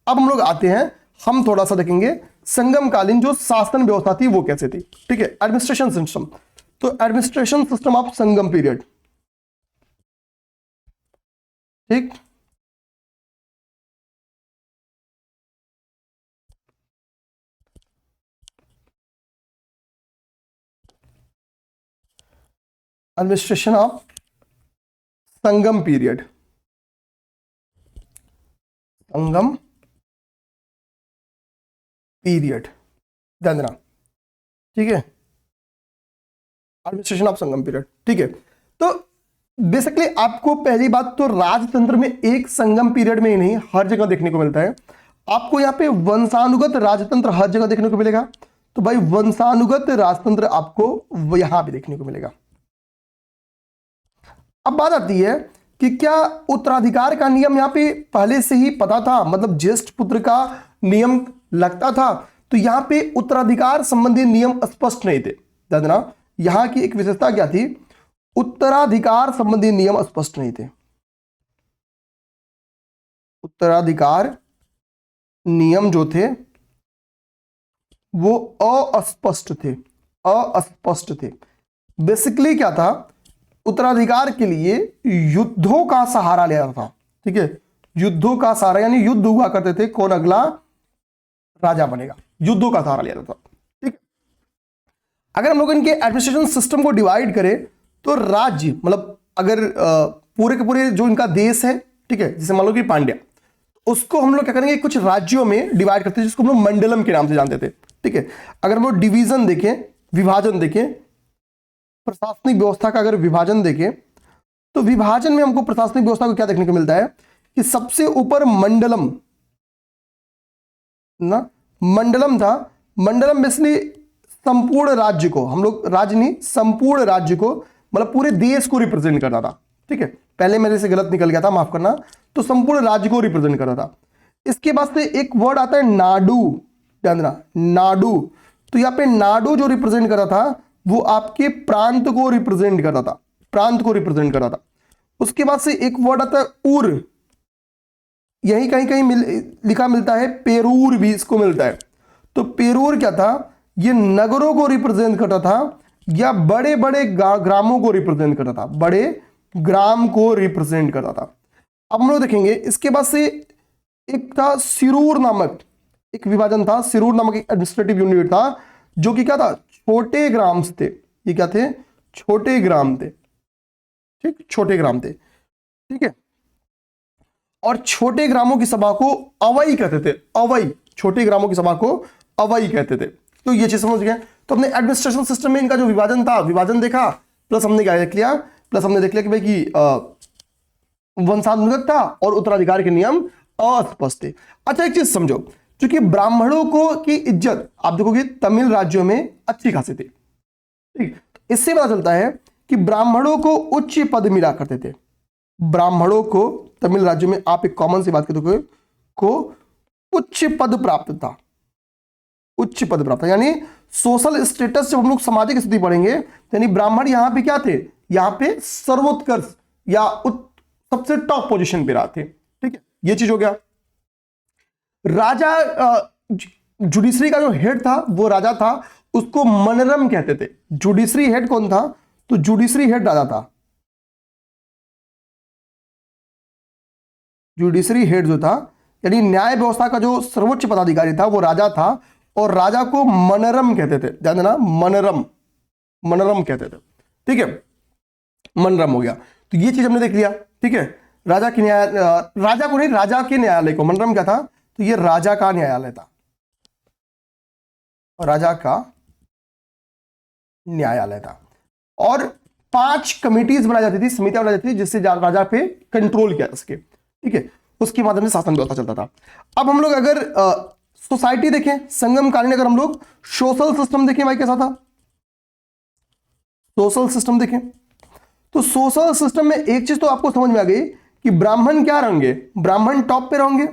अब हम लोग आते हैं, हम थोड़ा सा देखेंगे संगमकालीन जो शासन व्यवस्था थी वो कैसे थी। ठीक है, एडमिनिस्ट्रेशन सिस्टम, तो administration system of Sangam period. ठीक, administration of Sangam period, Sangam period, ध्यान देना। ठीक है, एडमिनिस्ट्रेशन ऑफ संगम पीरियड। ठीक है, तो बेसिकली आपको पहली बात तो राजतंत्र में एक संगम पीरियड में ही नहीं, हर जगह देखने को मिलता है। आपको यहाँ पे वंशानुगत राजतंत्र हर जगह देखने को मिलेगा, तो भाई वंशानुगत राजतंत्र आपको यहां भी देखने को मिलेगा। अब बात आती है कि क्या उत्तराधिकार का नियम यहां पे पहले से ही पता था, मतलब ज्येष्ठ पुत्र का नियम लगता था, तो यहां पे उत्तराधिकार संबंधी नियम स्पष्ट नहीं थे। ध्यान देना, यहां की एक विशेषता क्या थी, उत्तराधिकार संबंधी नियम स्पष्ट नहीं थे, उत्तराधिकार नियम जो थे वो अस्पष्ट थे, अस्पष्ट थे। बेसिकली क्या था, उत्तराधिकार के लिए युद्धों का सहारा लिया था। ठीक है, युद्धों का सहारा, यानी युद्ध हुआ करते थे, कौन अगला राजा बनेगा, युद्धों का सहारा लिया था। ठीक, अगर हम लोग इनके एडमिनिस्ट्रेशन सिस्टम को डिवाइड करें तो राज्य, मतलब अगर पूरे के पूरे जो इनका देश है, ठीक है, जैसे मान लो कि पांड्या, उसको हम लोग क्या करेंगे, कुछ राज्यों में डिवाइड करते हैं जिसको हम लोग मंडलम के नाम से जानते थे। ठीक है, अगर हम लोग डिवीजन देखें, विभाजन देखें, प्रशासनिक व्यवस्था का अगर विभाजन देखें तो विभाजन में हमको प्रशासनिक व्यवस्था को क्या देखने को मिलता है कि सबसे ऊपर मंडलम ना, मंडलम था। मंडलम बेसिकली संपूर्ण राज्य को, हम लोग राज्य नहीं, संपूर्ण राज्य को, मतलब पूरे देश को रिप्रेजेंट करता था। ठीक है, पहले मेरे से गलत निकल गया था, माफ करना। तो संपूर्ण राज्य को रिप्रेजेंट करता था। इसके बाद से एक वर्ड आता है नाडु, ध्यान देना, नाडु। तो यहाँ पे नाडु जो रिप्रेजेंट करता था वो आपके प्रांत को रिप्रेजेंट करता था, प्रांत को रिप्रेजेंट करता था। उसके बाद से एक वर्ड आता है उर, यही कहीं कहीं लिखा मिलता है, पेरूर भी इसको मिलता है। तो पेरूर क्या था, ये नगरों को रिप्रेजेंट करता था या बड़े बड़े ग्रामों को रिप्रेजेंट करता था, बड़े ग्राम को रिप्रेजेंट करता था। अब हम लोग देखेंगे इसके बाद से एक था सिरूर नामक एक विभाजन था, सिरूर नामक एक एडमिनिस्ट्रेटिव यूनिट था जो कि क्या था, छोटे ग्राम थे। ये क्या थे, छोटे ग्राम थे। ठीक, छोटे ग्राम थे। ठीक है, और छोटे ग्रामों की सभा को अवई कहते थे, अवई, छोटे ग्रामों की सभा को अवई कहते थे। तो ये चीज समझ गए। तो अपने एडमिनिस्ट्रेशन सिस्टम में इनका जो विभाजन था, विभाजन देखा, प्लस हमने क्या देख लिया, प्लस हमने देख लिया कि भाई कि वंशानुगत था और उत्तराधिकार के नियम अस्पष्ट थे। अच्छा एक चीज समझो, क्योंकि ब्राह्मणों को की इज्जत आप देखोगे तमिल राज्यों में अच्छी खासी थी। ठीक, इससे पता चलता है कि ब्राह्मणों को उच्च पद मिला करते थे। ब्राह्मणों को तमिल राज्यों में, आप एक कॉमन सी बात कर दोगे, को उच्च पद प्राप्त था, उच्च पद प्राप्त था। यानी सोशल स्टेटस, जब हम लोग सामाजिक स्थिति पढ़ेंगे, यानी ब्राह्मण यहां पे क्या थे, यहां पे सर्वोत्कर्ष या सबसे टॉप पोजीशन पे रहा थे। ठीक है, ये चीज हो गया। राजा, जुडिशरी का जो हेड था वो राजा था, उसको मनरम कहते थे। जुडिशरी हेड कौन था, तो जुडिशरी हेड राजा था। जुडिशरी हेड जो था, यानी न्याय व्यवस्था का जो सर्वोच्च पदाधिकारी था वो राजा था, और राजा को मनरम कहते थे। ध्यान देना, मनरम, मनरम कहते थे। ठीक है, मनरम हो गया। तो ये चीज हमने देख लिया। ठीक है, राजा की न्याय, राजा को नहीं, राजा के न्यायालय को, मनरम क्या था, तो ये राजा का न्यायालय था, राजा का न्यायालय था। और 5 कमिटीज बनाई जाती थी, समितियां बनाई जाती थी, जिससे राजा पे कंट्रोल किया जा सके। ठीक है, उसके माध्यम से शासन व्यवस्था चलता था। अब हम लोग अगर सोसाइटी देखें, संगमकालीन अगर हम लोग सोशल सिस्टम देखें, भाई कैसा था, सोशल सिस्टम देखें, तो सोशल सिस्टम में एक चीज तो आपको समझ में आ गई कि ब्राह्मण क्या रहेंगे, ब्राह्मण टॉप पे रहेंगे।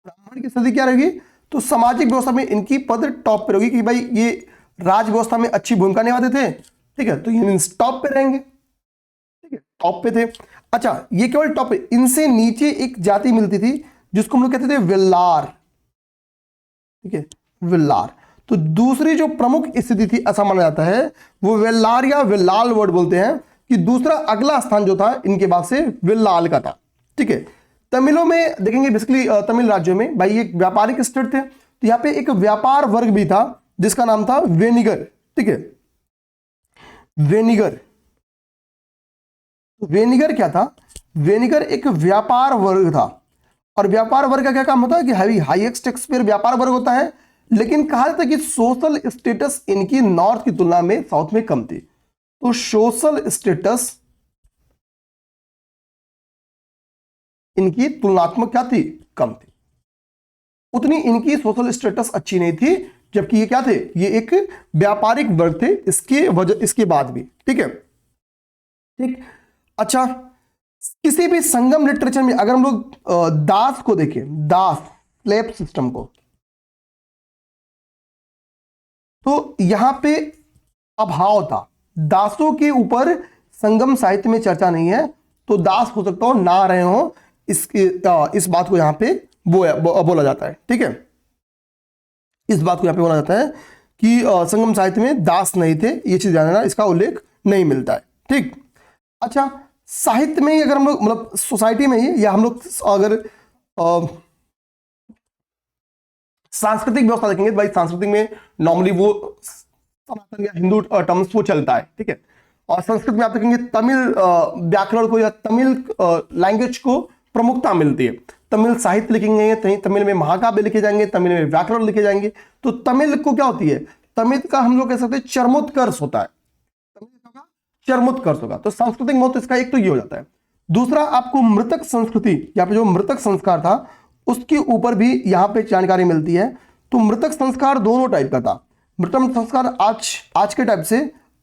ब्राह्मण की स्थिति क्या रहेगी, तो सामाजिक व्यवस्था में इनकी पद टॉप पे रहेगी कि भाई ये राज व्यवस्था में अच्छी भूमिका निभाते थे। ठीक है, तो ये टॉप पे रहेंगे। ठीक है, टॉप पे थे। अच्छा, ये केवल टॉप पे, इनसे नीचे एक जाति मिलती थी जिसको हम लोग कहते थे विल्लार। ठीक है, विल्लार। तो दूसरी जो प्रमुख स्थिति थी, ऐसा माना जाता है, वो विल्लार या विल्लाल वर्ड बोलते हैं, कि दूसरा अगला स्थान जो था इनके बाद से विल्लाल का था। ठीक है, तमिलों में देखेंगे, बेसिकली तमिल राज्यों में भाई एक व्यापारिक स्टेट थे, तो यहां पे एक व्यापार वर्ग भी था जिसका नाम था वेनिगर। ठीक है, वेनिगर। वेनिगर क्या था, वेनिगर एक व्यापार वर्ग था। और व्यापार वर्ग का क्या काम होता है कि हाईएस्ट टैक्स पेयर व्यापार वर्ग होता है, लेकिन कहा जाता है कि सोशल स्टेटस इनकी नॉर्थ की तुलना में साउथ में कम थी। तो सोशल स्टेटस इनकी तुलनात्मक क्या थी, कम थी, उतनी इनकी सोशल स्टेटस अच्छी नहीं थी, जबकि ये क्या थे, ये एक व्यापारिक वर्ग थे इसके बाद भी। ठीक है, ठीक। अच्छा, किसी भी संगम लिटरेचर में अगर हम लोग दास को देखें, दास स्लेव सिस्टम को, तो यहां पे अभाव था, दासों के ऊपर संगम साहित्य में चर्चा नहीं है। तो दास हो सकता हो ना रहे हो, इस बात को यहां पे बोला जाता है। ठीक है, इस बात को यहां पे बोला जाता है कि संगम साहित्य में दास नहीं थे, ये चीज जानना, इसका उल्लेख नहीं मिलता है। ठीक। अच्छा, साहित्य में ही अगर हम लोग, मतलब सोसाइटी में ही, या हम लोग अगर सांस्कृतिक व्यवस्था देखेंगे तो भाई सांस्कृतिक में नॉर्मली वो सनातन या हिंदू टर्म्स वो चलता है। ठीक है, और संस्कृत में आप देखेंगे तमिल व्याकरण को या तमिल लैंग्वेज को प्रमुखता मिलती है। तमिल साहित्य लिखेंगे, तमिल में महाकाव्य लिखे जाएंगे, तमिल में व्याकरण लिखे जाएंगे। तो तमिल को क्या होती है, तमित का हम लोग कह सकते हैं चरमोत्कर्ष होता है, चरमोत्कर्ष होगा। तो सांस्कृतिक महत्व इसका एक तो ये हो जाता है। दूसरा, आपको मृतक संस्कृति, यहाँ पे जो मृतक संस्कार था उसके ऊपर भी यहाँ पे जानकारी मिलती है। तो मृतक संस्कार दोनों टाइप का था। मृतक संस्कार आज के टाइप से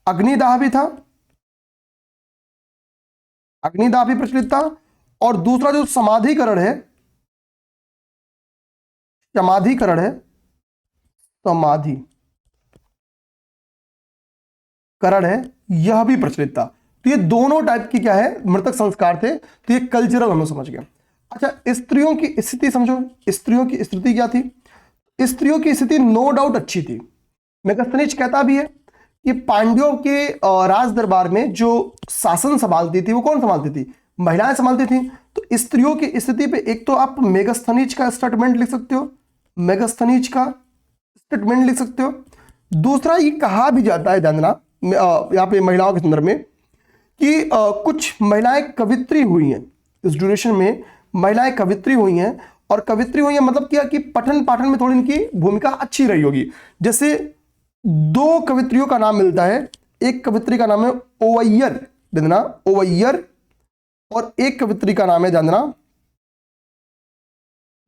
अग्निदाह भी था, अग्निदाह भी प्रचलित था। और दूसरा जो समाधिकरण है, समाधिकरण है, समाधिकरण है, यह भी प्रचलित था। तो ये दोनों टाइप की क्या है, मृतक संस्कार थे। तो ये कल्चरल हम लोग समझ गए। अच्छा, स्त्रियों की स्थिति समझो। स्त्रियों की स्थिति क्या थी? स्त्रियों की स्थिति नो डाउट अच्छी थी। मेगास्थनीज कहता भी है कि पांड्यों के राज दरबार में जो शासन संभालती थी वो कौन संभालती थी? महिलाएं संभालती थी। तो स्त्रियों की स्थिति पे एक तो आप मेगास्थनीज का स्टेटमेंट लिख सकते हो, मेगास्थनीज का स्टेटमेंट लिख सकते हो। दूसरा, ये कहा भी जाता है, ध्यान देना यहाँ पे महिलाओं के संदर्भ में कि कुछ महिलाएं कवित्री हुई हैं। इस ड्यूरेशन में महिलाएं कवित्री हुई हैं, और कवित्री हुई है मतलब क्या कि पठन पाठन में थोड़ी इनकी भूमिका अच्छी रही होगी। जैसे दो कवित्रियों का नाम मिलता है, एक कवित्री का नाम है ओवैयर, ध्यान देना, ओवैयर, और एक कवित्री का नाम है, ध्यान देना,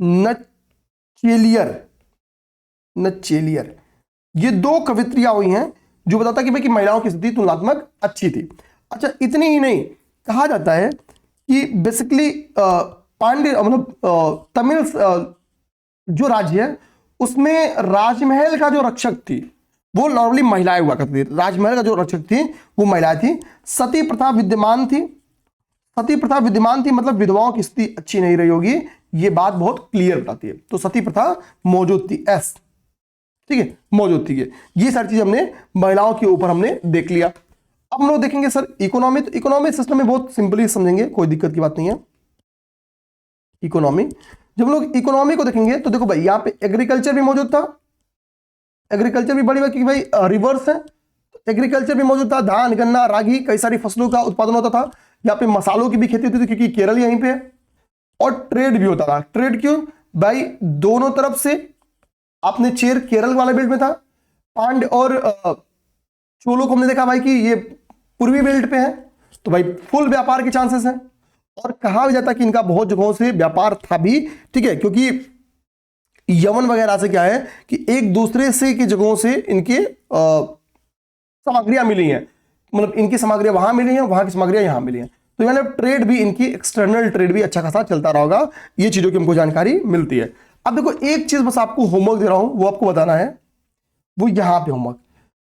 नचेलियर, नचेलियर। ये दो कवित्रियां हुई हैं जो बताता है कि भाई कि महिलाओं की स्थिति तुलनात्मक अच्छी थी। अच्छा, इतनी ही नहीं, कहा जाता है कि बेसिकली पांड्य मतलब तमिल जो राज्य है उसमें राजमहल का जो रक्षक थी वो नॉर्मली महिलाएं हुआ करती थी। राजमहल का जो रक्षक थी वो महिलाएं थी। सती प्रथा विद्यमान थी, सती प्रथा विद्यमान थी मतलब विधवाओं की स्थिति अच्छी नहीं रही होगी, ये बात बहुत क्लियर बताती है। तो सती प्रथा मौजूद थी, एस, ठीक है, मौजूद थी। ये सारी चीज हमने महिलाओं के ऊपर हमने देख लिया। अब हम लोग देखेंगे सर इकोनॉमी। तो इकोनॉमी सिस्टम में बहुत सिंपली समझेंगे, कोई दिक्कत की बात नहीं है। इकोनॉमी, जब हम लोग इकोनॉमी को देखेंगे तो देखो भाई यहाँ पे एग्रीकल्चर भी मौजूद था, एग्रीकल्चर भी बड़ी बात क्योंकि भाई रिवर्स है, एग्रीकल्चर भी मौजूद था। धान, गन्ना, रागी, कई सारी फसलों का उत्पादन होता था। यहाँ पे मसालों की भी खेती होती थी क्योंकि केरल यहीं पे है। और ट्रेड भी होता था। ट्रेड क्यों भाई? दोनों तरफ से आपने चेर केरल वाले बेल्ट में था, पांड्य और चोलों को हमने देखा भाई कि ये पूर्वी बेल्ट पे है, तो भाई फुल व्यापार के चांसेस हैं। और कहा भी जाता है कि इनका बहुत जगहों से व्यापार था भी, ठीक है, क्योंकि यमन वगैरह से क्या है कि एक दूसरे से की जगहों से इनके सामग्रियां मिली हैं, मतलब इनकी सामग्रियां वहां मिली हैं, वहां की सामग्रियां यहां मिली हैं। तो यानी ट्रेड भी इनकी, एक्सटर्नल ट्रेड भी अच्छा खासा चलता रहा होगा। ये चीजों की हमको जानकारी मिलती है। अब देखो एक चीज बस आपको होमवर्क दे रहा हूं, वो आपको बताना है, वो यहां पे होमवर्क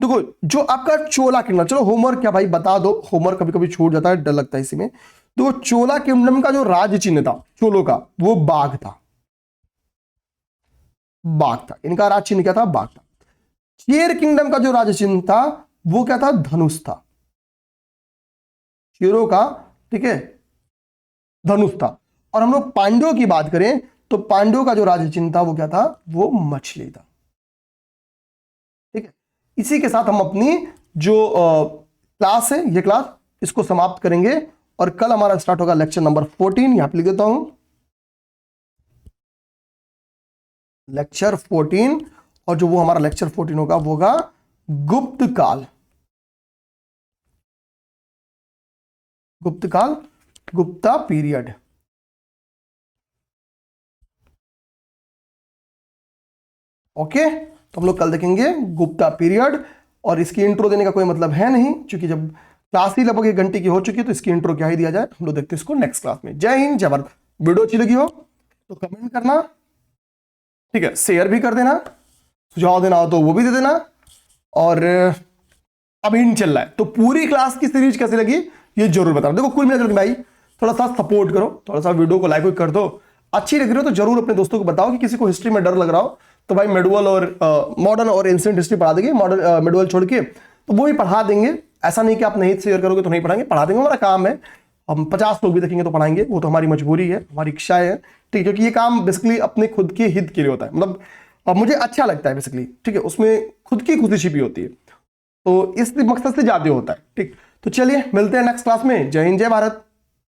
देखो, जो आपका चोला किंगडम, चलो होमवर्क क्या भाई बता दो, होमवर्क कभी कभी छूट जाता है, डर लगता है इसी में। तो चोला किंगडम का जो राज्य चिन्ह था चोलों का, वो बाघ था, बाघ था। इनका राज्य चिन्ह क्या था? बाघ था। चेर किंगडम का जो राज्य चिन्ह था वो क्या था? धनुष था। चेरों का, ठीक है, धनुष था। और हम लोग पांड्यों की बात करें तो पांड्यों का जो राज्य चिन्ह था वो क्या था? वो मछली था। ठीक है, इसी के साथ हम अपनी जो क्लास है, ये क्लास इसको समाप्त करेंगे। और कल हमारा स्टार्ट होगा लेक्चर नंबर 14, यहां पे लिख देता हूं लेक्चर 14। और जो वो हमारा लेक्चर 14 होगा वो होगा गुप्त काल, गुप्त काल, गुप्ता पीरियड। ओके, तो हम लोग कल देखेंगे गुप्ता पीरियड। और इसकी इंट्रो देने का कोई मतलब है नहीं, क्योंकि जब क्लास ही लगभग 1 घंटे की हो चुकी है तो इसकी इंट्रो क्या ही दिया जाए। हम लोग देखते हैं इसको नेक्स्ट क्लास में। जय हिंद, जय भारत। वीडियो अच्छी लगी हो तो कमेंट करना, ठीक है, शेयर भी कर देना, सुझाव देना हो तो वो भी दे देना। और अब इन चल रहा है तो पूरी क्लास की सीरीज कैसी लगी ये जरूर बताना। देखो कुल मिलाकर भाई थोड़ा सा सपोर्ट करो, थोड़ा सा वीडियो को लाइक कर दो। अच्छी लग रही हो तो जरूर अपने दोस्तों को बताओ। कि किसी को हिस्ट्री में डर लग रहा हो तो भाई मेडुअल और मॉडर्न और एंशिएंट हिस्ट्री पढ़ा देंगे, मॉडर्न मेडुअल छोड़ के तो वो ही पढ़ा देंगे। ऐसा नहीं कि आप नहीं शेयर करोगे तो नहीं पढ़ाएंगे, पढ़ा देंगे, हमारा काम है। हम 50 लोग भी देखेंगे तो पढ़ाएंगे, वो तो हमारी मजबूरी है, हमारी इच्छा है, ठीक है, क्योंकि ये काम बेसिकली अपने खुद के हित के लिए होता है। मतलब मुझे अच्छा लगता है बेसिकली, ठीक है, उसमें खुद की खुशी छिपी होती है, तो इस मकसद से ज्यादा होता है। ठीक, तो चलिए मिलते हैं नेक्स्ट क्लास में। जय हिंद, जय भारत।